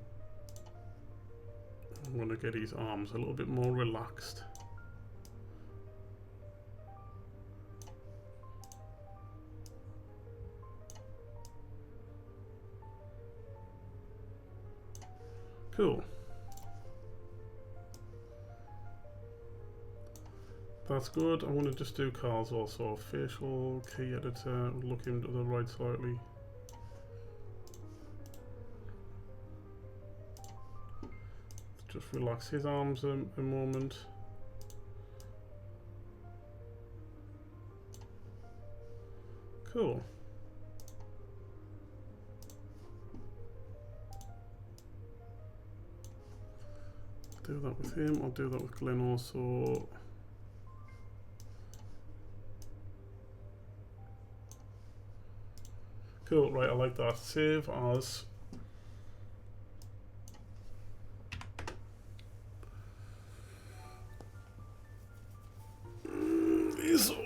I'm going to get his arms a little bit more relaxed. Cool. That's good. I'm going to just do Carl's also. Facial key editor, look him to the right slightly. Just relax his arms a moment. Cool. I'll do that with him. I'll do that with Glen also. Cool, right, I like that. Save as.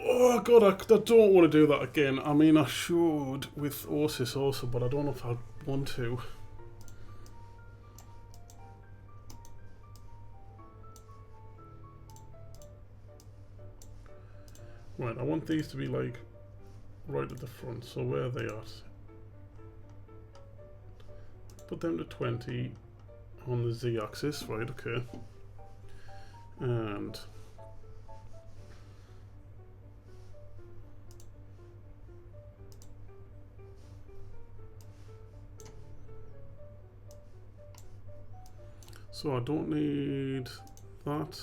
Oh god, I don't want to do that again. I mean, I should with Oasis also, but I don't know if I want to. Right, I want these to be like right at the front, so where are they at? Put them to 20 on the z-axis, right, okay. And so I don't need that,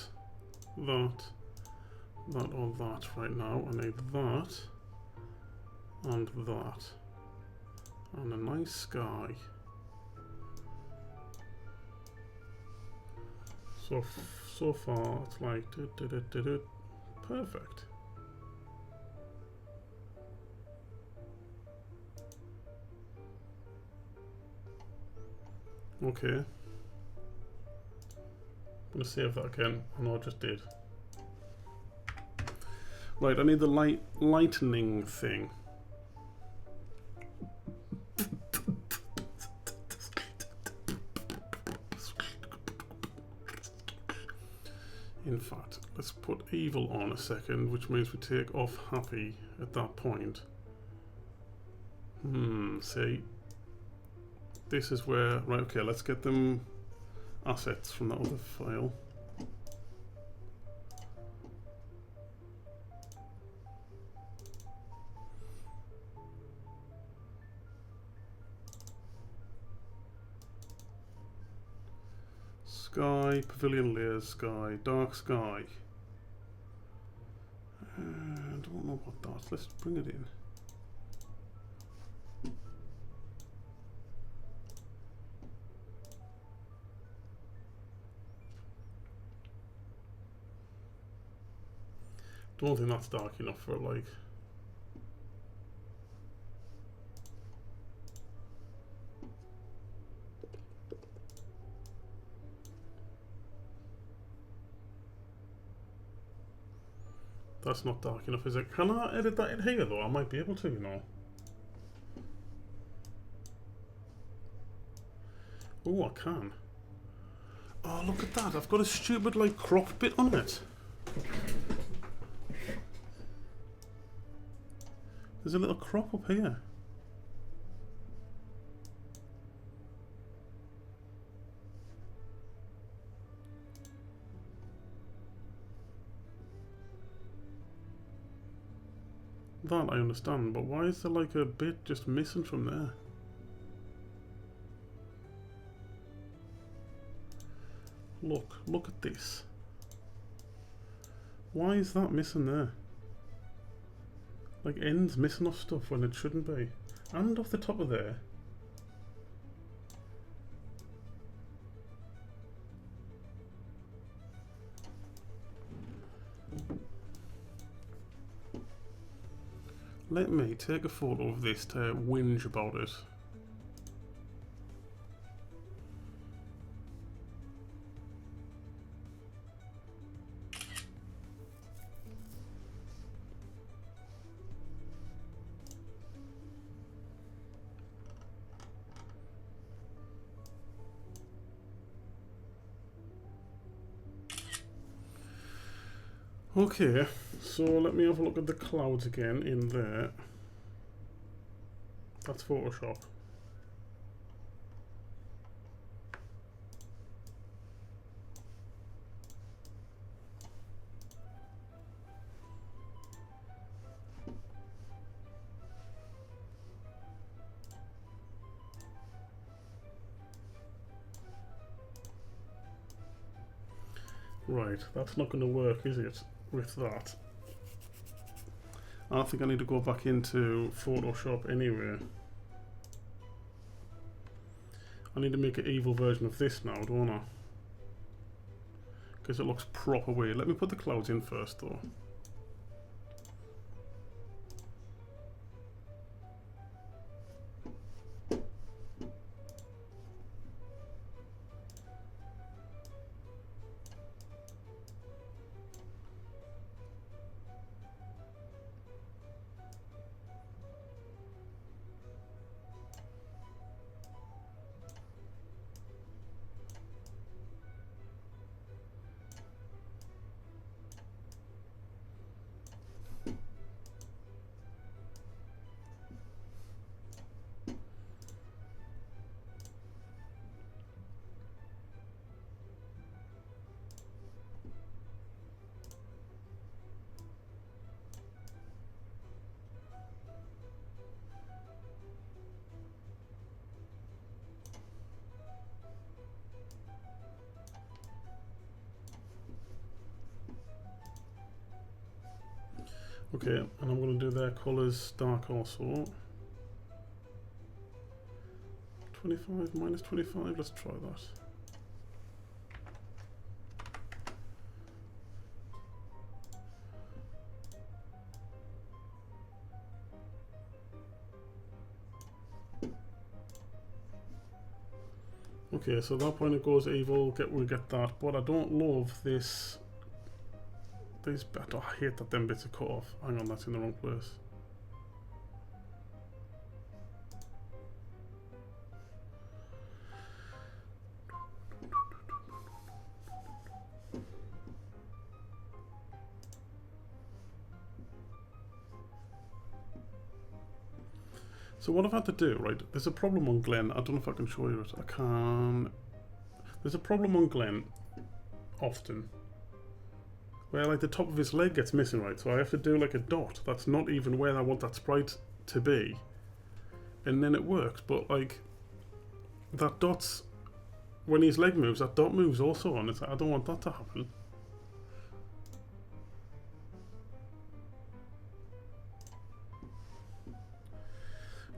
that or that right now. I need that and that and a nice sky. So far it's like perfect. Okay. I'm gonna save that again. I know I just did. Right, I need the lightning thing. In fact, let's put evil on a second, which means we take off happy at that point. See? This is where... Right, okay, let's get them assets from that other file. Sky, pavilion layers, sky, dark sky. I don't know what that. Let's bring it in. Don't think that's dark enough for like. That's not dark enough, is it? Can I edit that in here though? I might be able to, you know. Oh, I can. Oh, look at that. I've got a stupid, like, cropped bit on it. There's a little crop up here. That I understand, but why is there like a bit just missing from there? Look at this. Why is that missing there? Like ends missing off stuff when it shouldn't be. And off the top of there. Let me take a photo of this to whinge about it. Okay, so let me have a look at the clouds again in there. That's Photoshop. Right, that's not going to work, is it, with that? I think I need to go back into Photoshop anyway. I need to make an evil version of this now, don't I? Because it looks proper weird. Let me put the clouds in first, though. Okay, and I'm going to do their colours dark also. 25 minus 25, let's try that. Okay, so at that point it goes evil, we get that, but I don't love this. I hate that them bits are cut off. Hang on, that's in the wrong place. So what I've had to do, right, there's a problem on Glenn. I don't know if I can show you it. I can. There's a problem on Glenn often where like the top of his leg gets missing, right? So I have to do like a dot that's not even where I want that sprite to be. And then it works, but like that dot's, when his leg moves, that dot moves also on. It's like, I don't want that to happen.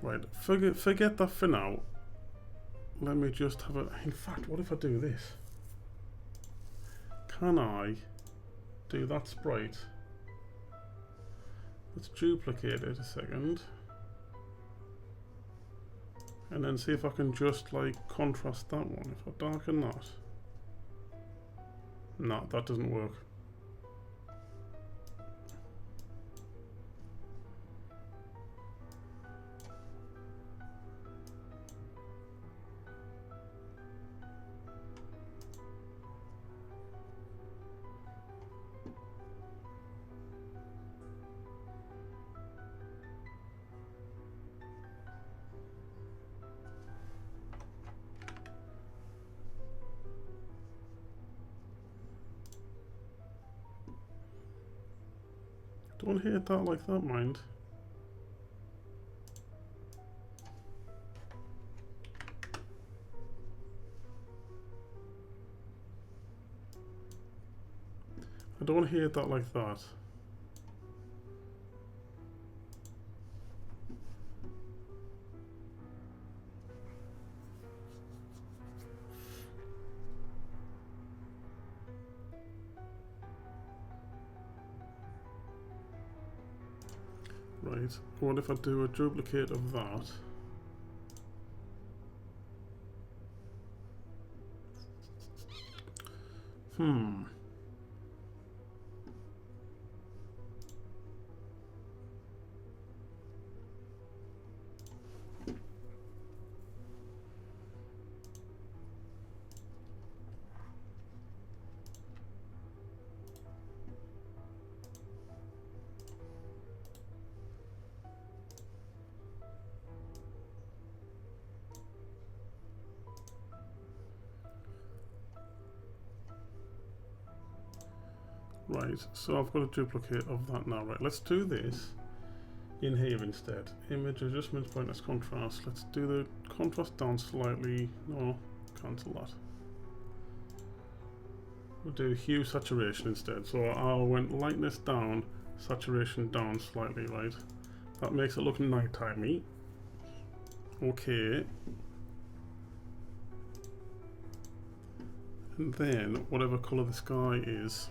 Right, forget that for now. Let me just have a... In fact, what if I do this? Can I do that sprite? Let's duplicate it a second. And then see if I can just like contrast that one. If I darken that. No, that doesn't work. Don't hate that like that, mind. I don't hate that like that. Right, what if I do a duplicate of that? Right, so I've got a duplicate of that now. Right, let's do this in here instead. Image adjustments, brightness, contrast. Let's do the contrast down slightly. No, cancel that. We'll do hue saturation instead. So I went lightness down, saturation down slightly, right? That makes it look nighttime-y. Okay. And then whatever colour the sky is.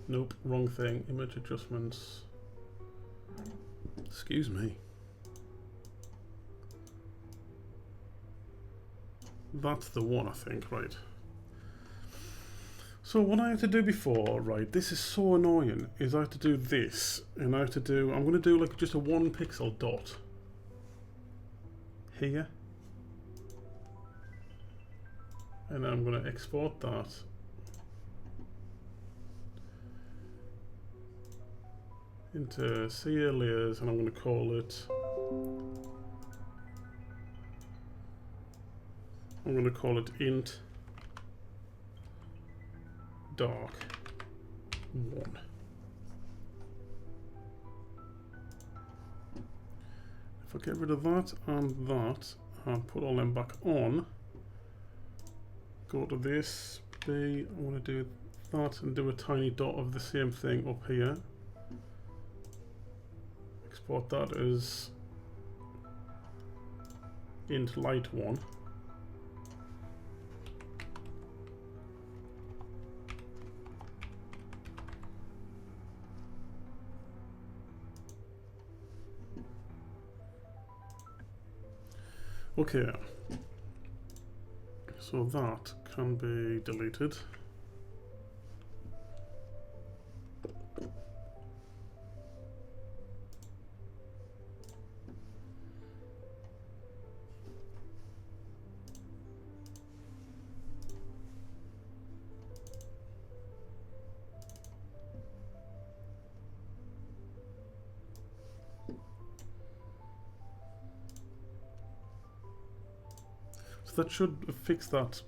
Nope, wrong thing. Image adjustments. Excuse me. That's the one, I think, right. So what I had to do before, right, this is so annoying, is I have to do this, and I have to do, I'm going to do like just a 1 pixel dot here. And then I'm going to export that. Into CA layers, and I'm going to call it, int dark 1. If I get rid of that and put all them back on, go to this B. I want to do that and do a tiny dot of the same thing up here. Export that as int light 1. Okay, so that can be deleted. So that should fix that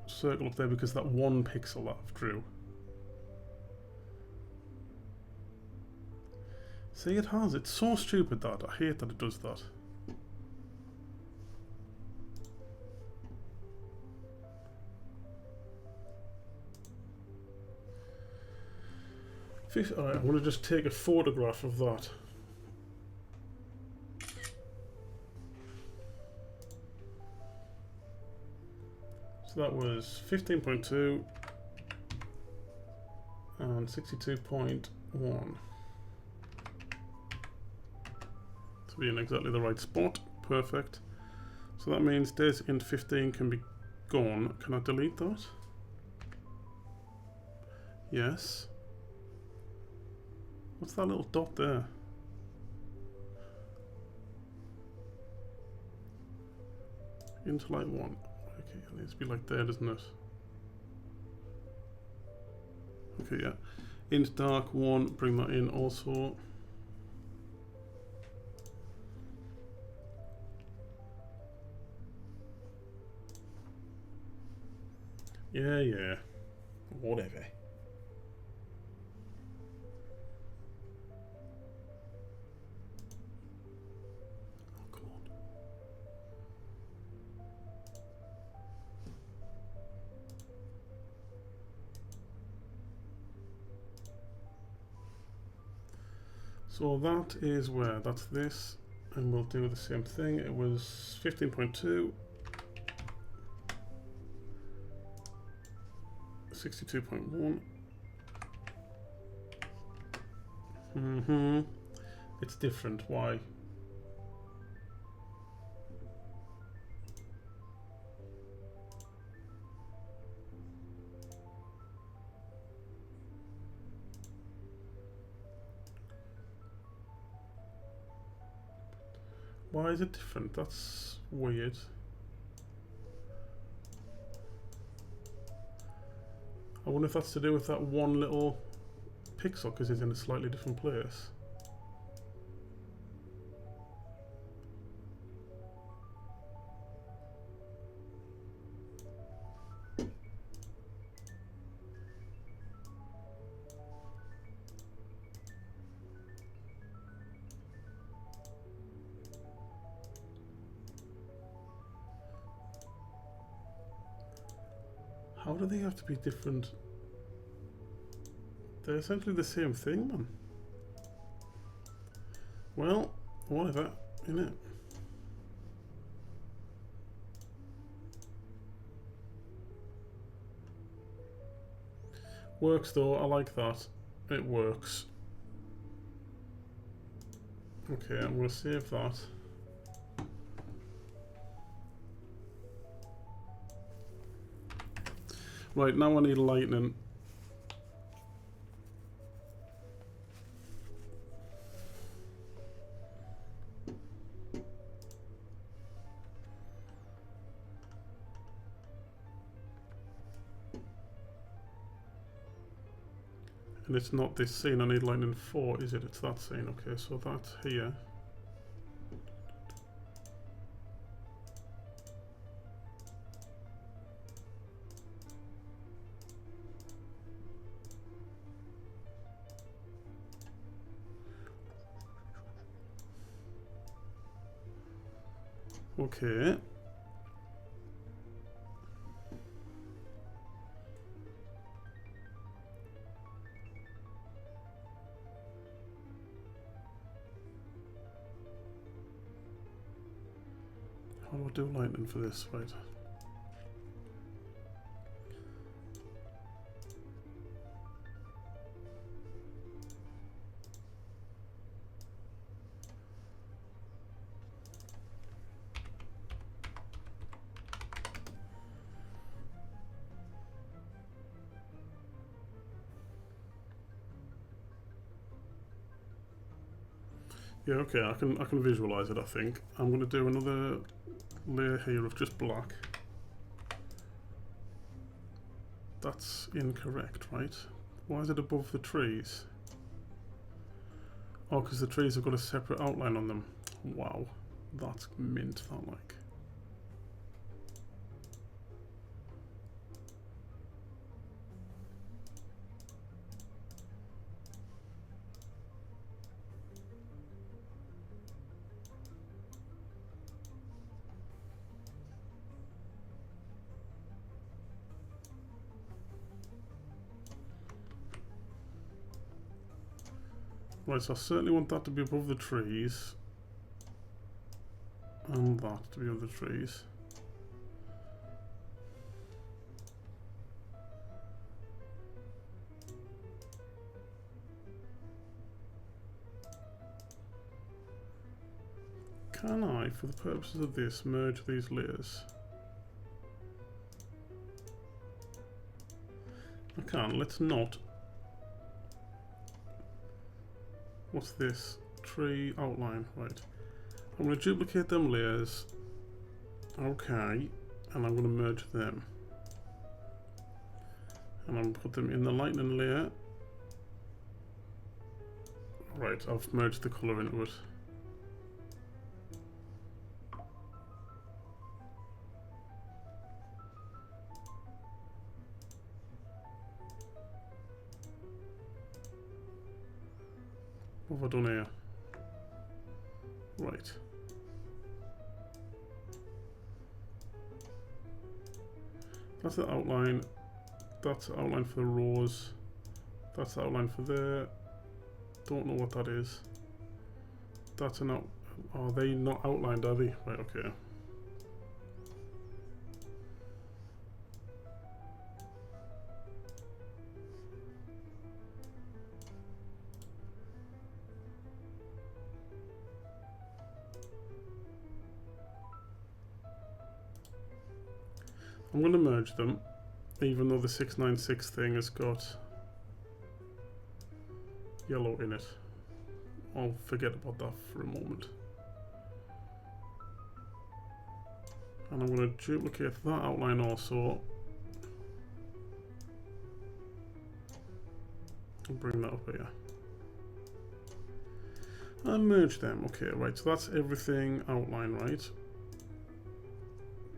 circle up there because that one pixel that I've drew. See, it has. It's so stupid that. I hate that it does that. Alright, I'm going to just take a photograph of that. So that was 15.2 and 62.1. To be in exactly the right spot. Perfect. So that means des int 15 can be gone. Can I delete that? Yes. What's that little dot there? Int light 1. Okay, it needs to be like there, doesn't it? Okay, yeah. Int dark 1, bring that in also. Yeah. Whatever. Oh, come on. So that is where, that's this, and we'll do the same thing. It was 15.2, 62.1. It's different. Why? Why is it different? That's weird. I wonder if that's to do with that one little pixel because it's in a slightly different place. How do they have to be different? They're essentially the same thing, man. Well, whatever, innit? Works though, I like that. It works. Okay, I'm going to save that. Right, now I need lightning. And it's not this scene I need lightning for, is it? It's that scene. Okay, so that's here. Okay. we'll do lightning for this, right? Yeah, okay, I can visualize it, I think. I'm going to do another layer here of just black. That's incorrect, right? Why is it above the trees? Oh, because the trees have got a separate outline on them. Wow, that's mint, that like. Right, so I certainly want that to be above the trees. And that to be above the trees. Can I, for the purposes of this, merge these layers? I can, let's not. What's this? Tree outline, right. I'm going to duplicate them layers. Okay, and I'm going to merge them. And I'm going to put them in the lightning layer. Right, I've merged the colour into it. What have I done here? Right. That's the outline. That's the outline for the rows. That's the outline for there. Don't know what that is. That's an out. Are they not outlined, are they? Right, okay. I'm going to merge them, even though the 696 thing has got yellow in it. I'll forget about that for a moment. And I'm going to duplicate that outline also. And bring that up here. And merge them. Okay, right, so that's everything outline, right?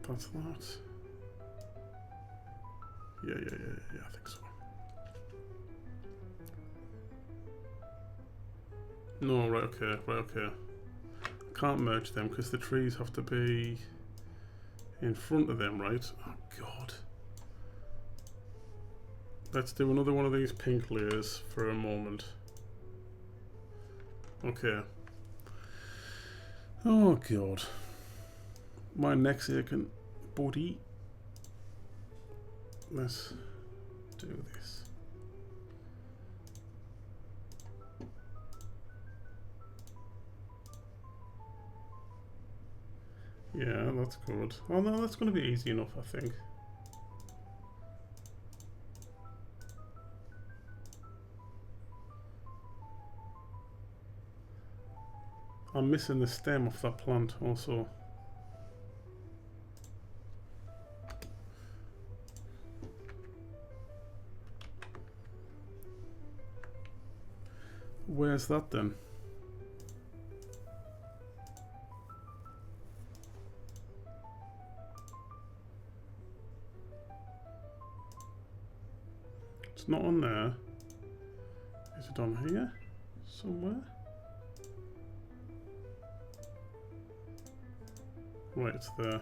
That's that. Yeah, I think so. No, right, okay. I can't merge them because the trees have to be in front of them, right? Oh, God. Let's do another one of these pink layers for a moment. Okay. Oh, God. My neck's aching, buddy. Let's do this. Yeah, that's good. Oh no, that's going to be easy enough, I think. I'm missing the stem off that plant also. Where's that then? It's not on there. Is it on here? Somewhere? Right, it's there.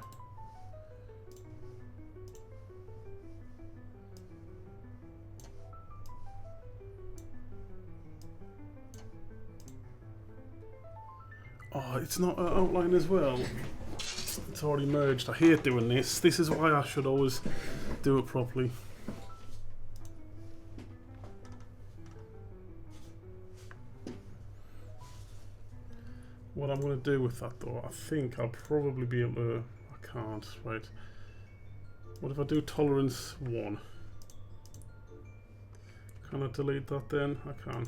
Oh, it's not an outline as well. It's already merged. I hate doing this. This is why I should always do it properly. What I'm going to do with that though, I think I'll probably be able to... I can't, right. What if I do tolerance 1? Can I delete that then? I can.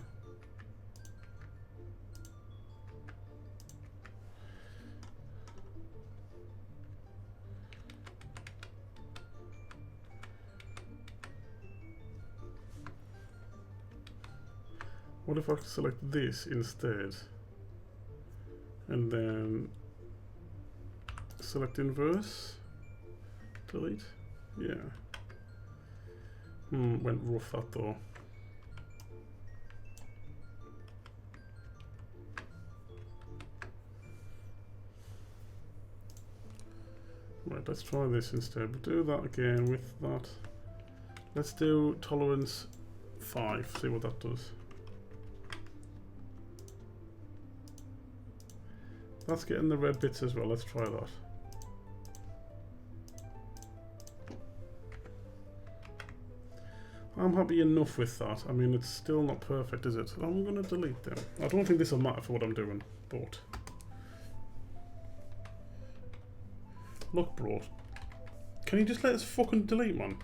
What if I select this instead? And then select inverse? Delete? Yeah. Went rough that though. Right, let's try this instead. We'll do that again with that. Let's do tolerance 5, see what that does. That's getting the red bits as well, let's try that. I'm happy enough with that. I mean, it's still not perfect, is it? I'm going to delete them. I don't think this will matter for what I'm doing, but... Look, bro. Can you just let us fucking delete, man?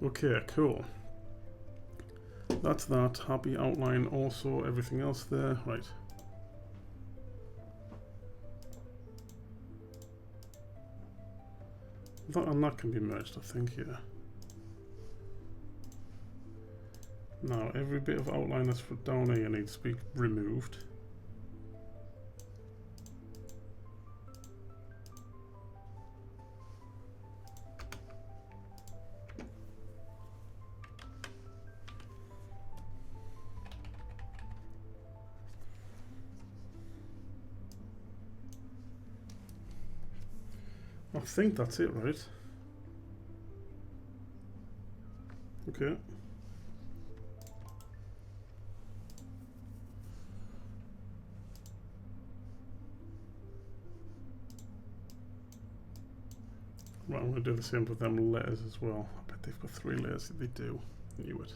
Okay, cool. That's that. Happy outline also, everything else there. Right. That and that can be merged, I think, yeah. Now, every bit of outline that's down here needs to be removed. I think that's it, right? Okay. Right, I'm going to do the same with them letters as well. I bet they've got 3 layers. They do. Knew it.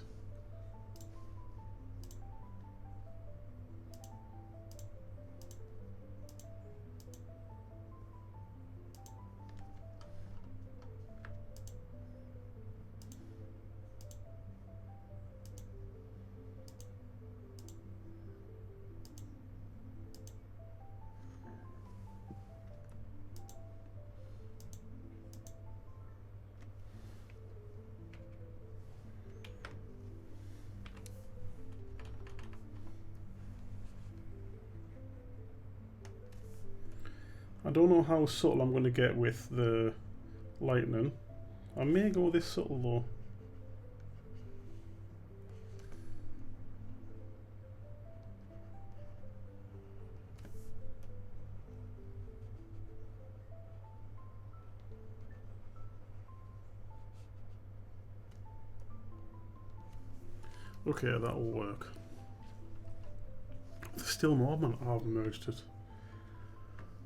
I don't know how subtle I'm going to get with the lightning. I may go this subtle though. Okay, that'll work. There's still more, man. Oh, I've merged it.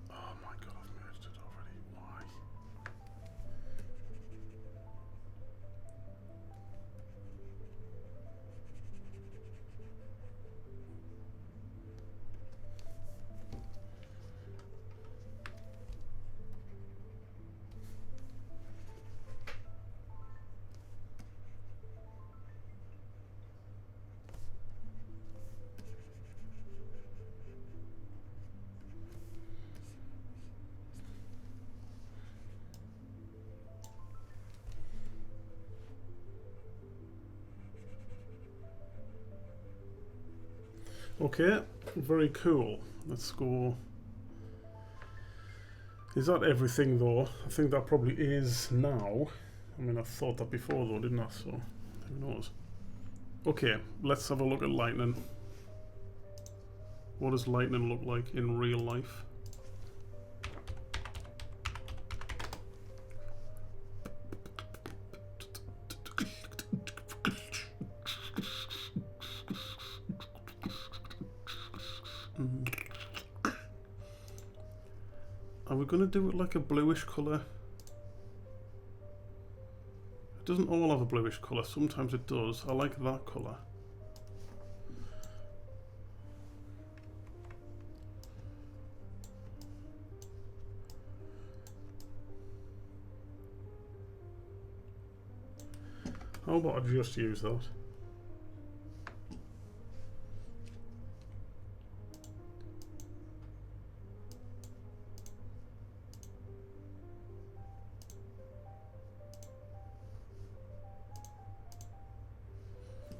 Oh my god, I've merged it already. Why? Okay, very cool. Let's go. Is that everything though? I think that probably is now. I mean, I thought that before though, didn't I? So, who knows? Okay, let's have a look at lightning. What does lightning look like in real life? Are we going to do it like a bluish colour? It doesn't all have a bluish colour, sometimes it does. I like that colour. How about I just use that?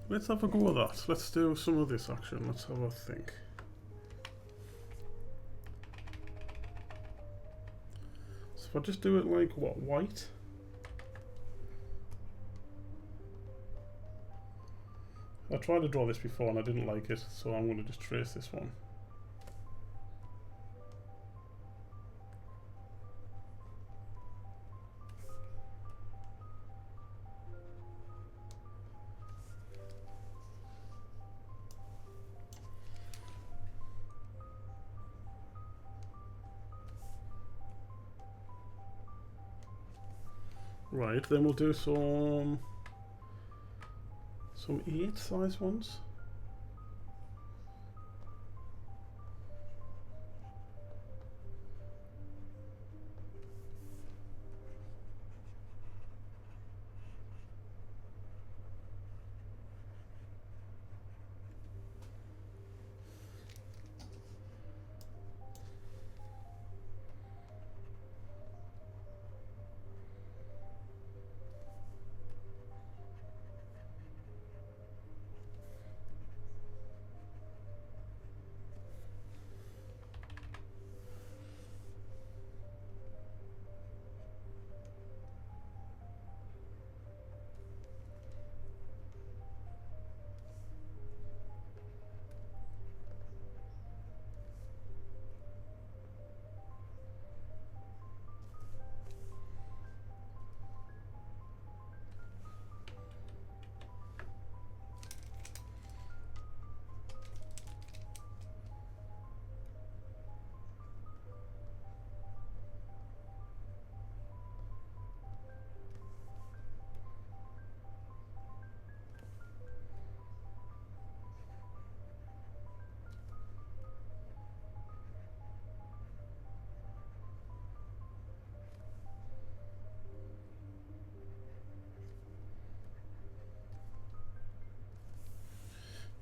Let's have a go at that. Let's do some of this action. Let's have a think. So if I just do it like, what, white? I tried to draw this before and I didn't like it, so I'm going to just trace this one. Right, then we'll do some 8 size ones.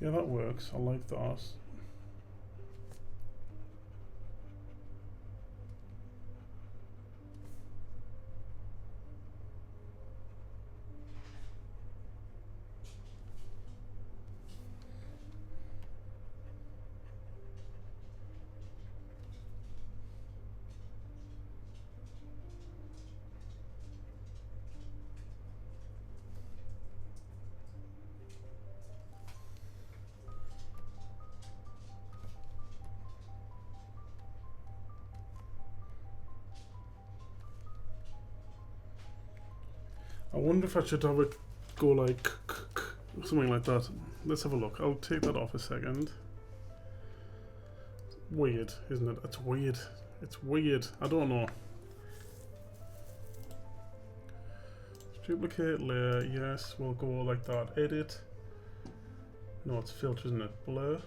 Yeah, that works. I like that. I wonder if I should have it go like something like that. Let's have a look. I'll take that off a second. Weird, isn't it? It's weird. It's weird. I don't know. Duplicate layer. Yes, we'll go like that. Edit. No, it's filter, isn't it? Blur.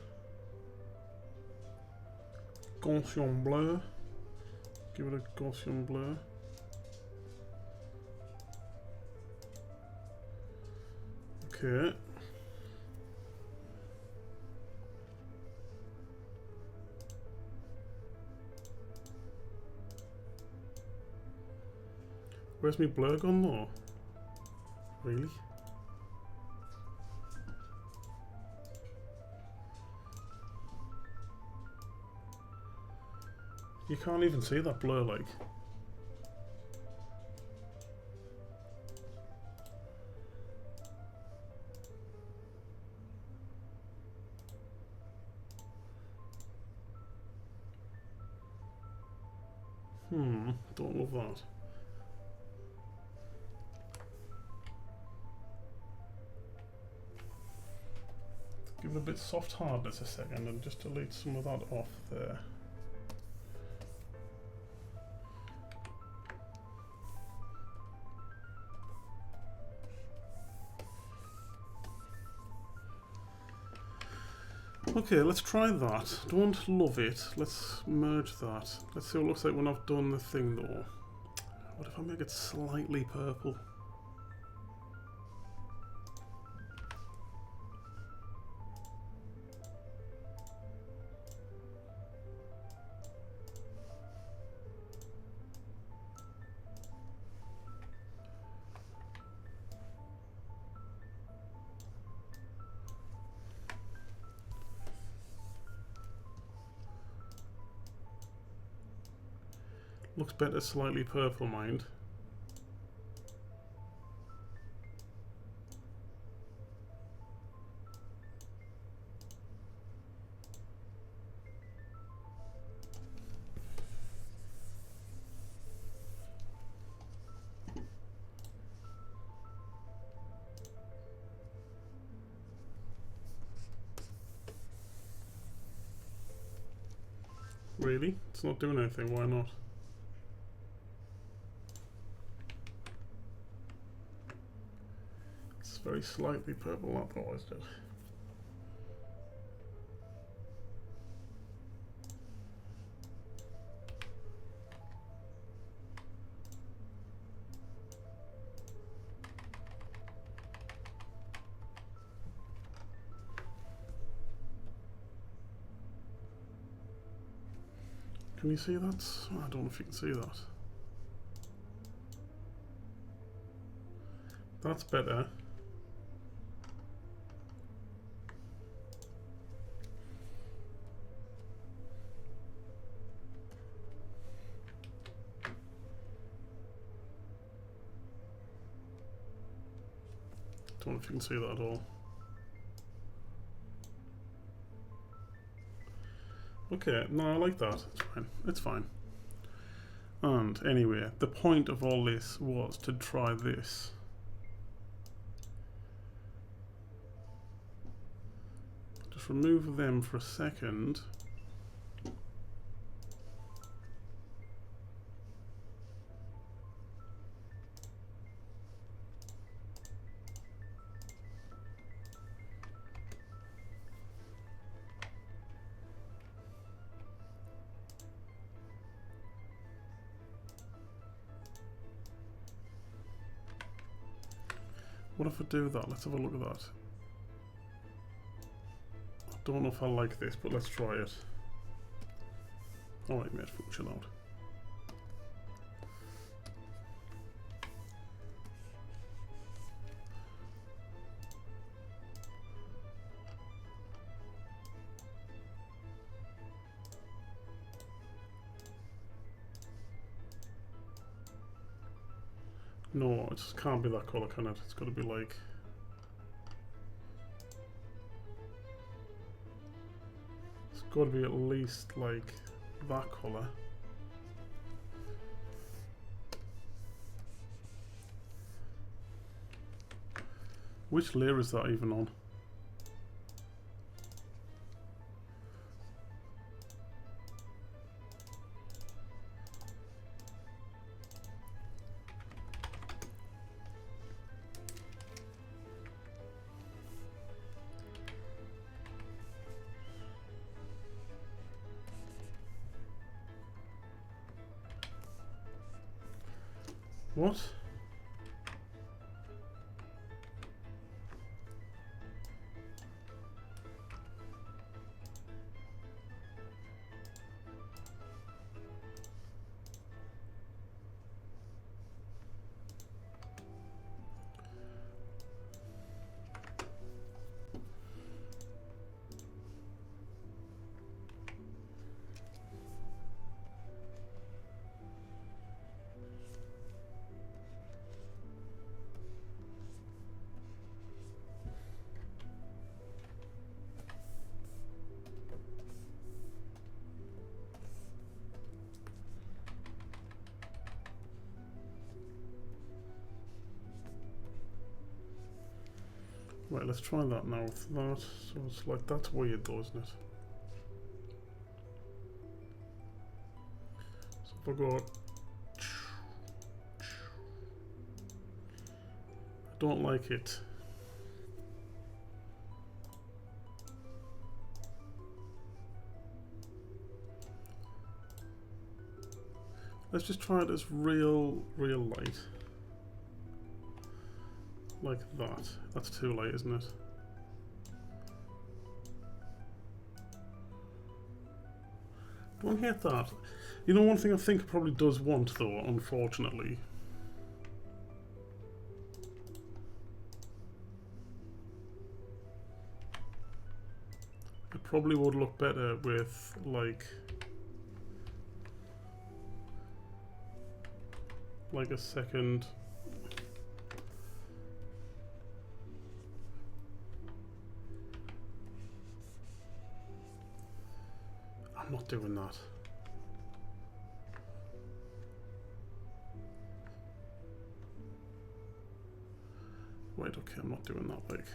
Gaussian blur. Give it a Gaussian blur. Okay. Where's my blur gone though? Really? You can't even see that blur like. Don't love that. Give it a bit soft hardness a second and just delete some of that off there. Okay, let's try that. Don't love it. Let's merge that. Let's see what it looks like when I've done the thing though. What if I make it slightly purple? Looks better slightly purple, mind. Really? It's not doing anything, why not? It's very slightly purple, that always did. Can you see that? I don't know if you can see that. That's better. Don't know if you can see that at all. Okay, no, I like that. It's fine. It's fine. And anyway, the point of all this was to try this. Just remove them for a second. What if I do that? Let's have a look at that. I don't know if I like this, but let's try it. Oh, it made function out. No, it just can't be that colour, can it? It's got to be like... It's got to be at least like that colour. Which layer is that even on? What? Right, let's try that now with that. So it's like, that's weird though, isn't it? So if I go, I don't like it. Let's just try it as real light. Like that. That's too light, isn't it? Don't hate that. You know, one thing I think it probably does want though, unfortunately. It probably would look better with like a second. I'm not doing that. Wait, okay, I'm not doing that, like.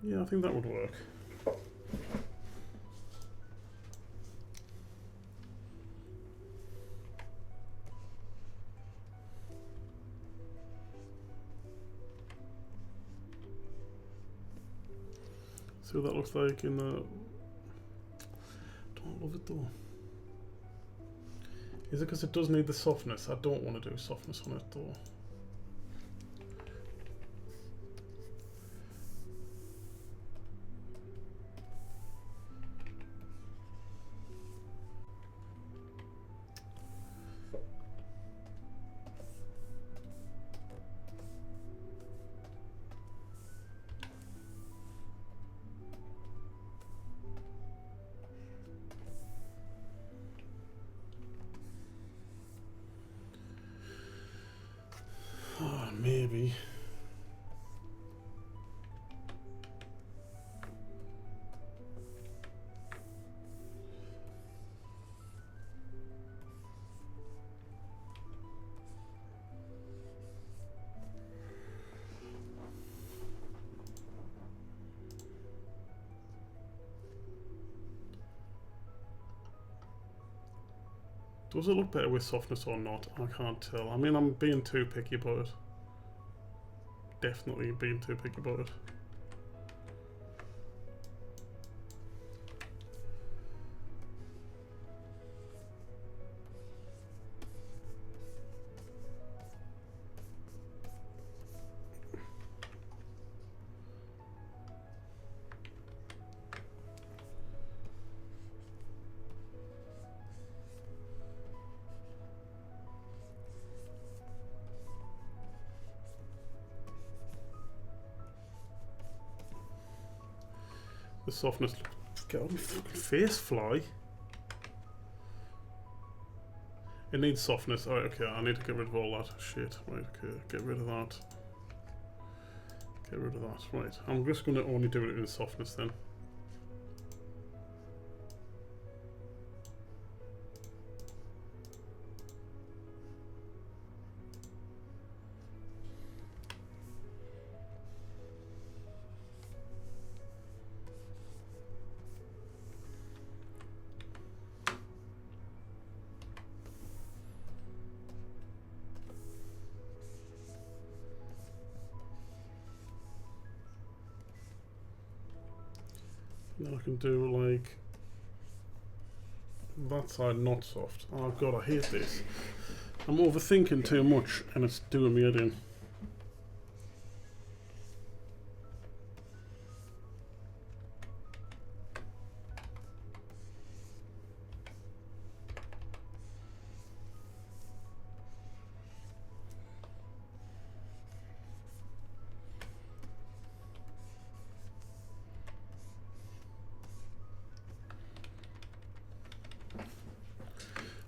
Yeah, I think that would work. See what that looks like in the... Don't love it though. Is it because it does need the softness? I don't want to do softness on it though. Maybe. Does it look better with softness or not? I can't tell. I mean, I'm being too picky about it. Definitely being too picky about it. The softness. Get on my fucking face, fly. It needs softness. Alright, okay, I need to get rid of all that shit. Right, okay, get rid of that. Get rid of that. Right, I'm just going to only do it in softness then. Now I can do like that side not soft. Oh god, I hate this. I'm overthinking too much and it's doing me head in.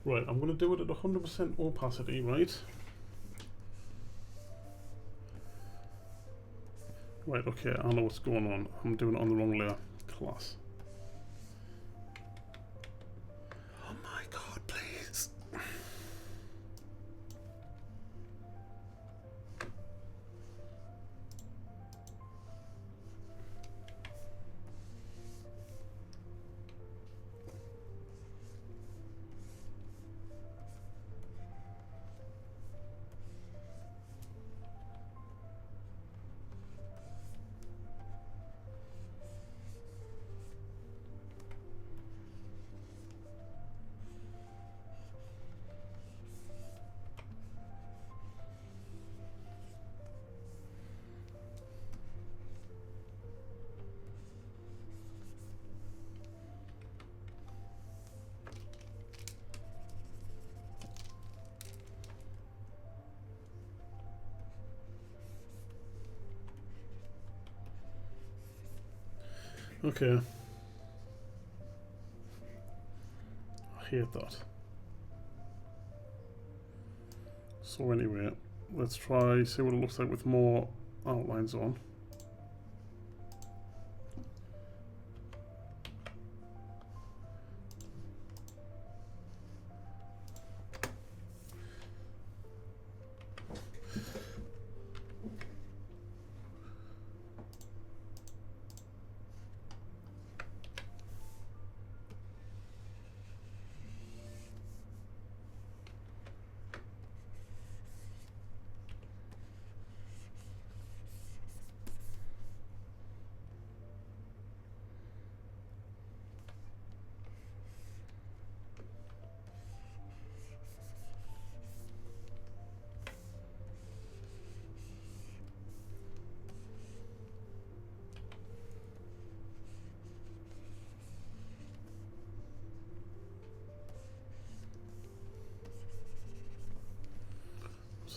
Right, I'm going to do it at 100% opacity, right? Right, okay, I know what's going on. I'm doing it on the wrong layer. Class. Oh my god, please. Okay. I hate that. So anyway, let's try see what it looks like with more outlines on.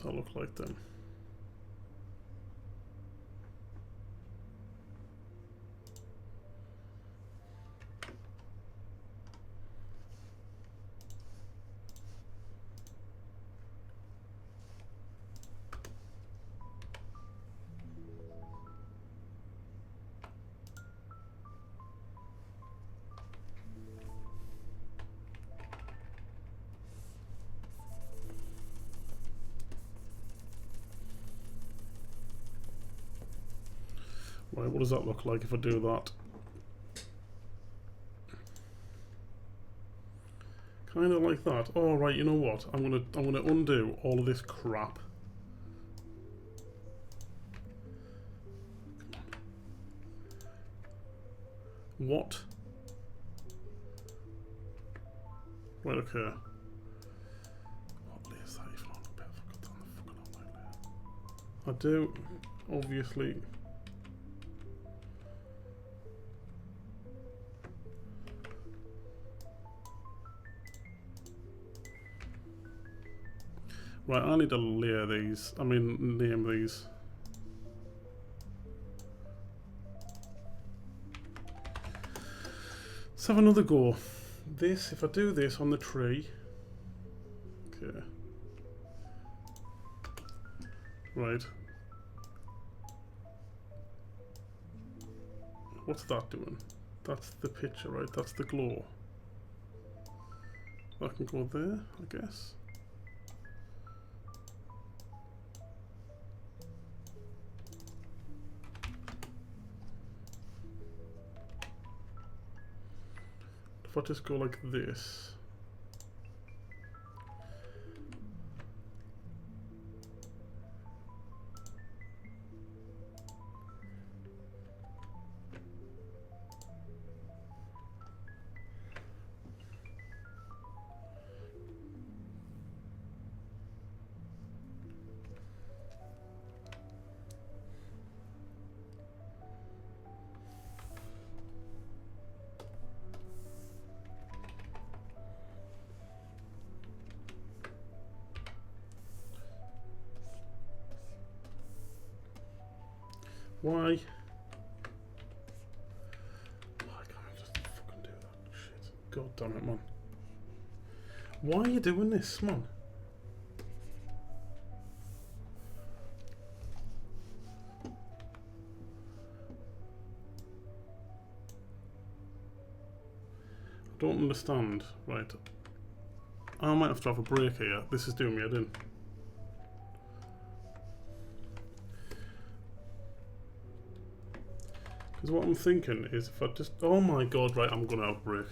What's that look like then? Right, what does that look like if I do that? Kind of like that. Oh, right, you know what? I'm gonna undo all of this crap. What? Right, okay. What layer is that even on? I forgot that on the fucking outline layer. I do, obviously. Right, I need to layer these. I mean, name these. Let's have another go. This, if I do this on the tree. Okay. Right. What's that doing? That's the picture, right? That's the glow. That can go there, I guess. If I just go like this. Why? Why can't I just fucking do that shit? God damn it, man. Why are you doing this, man? I don't understand. Right. I might have to have a break here. This is doing me head in. Because what I'm thinking is if I just... Oh my god, right, I'm going to have a break.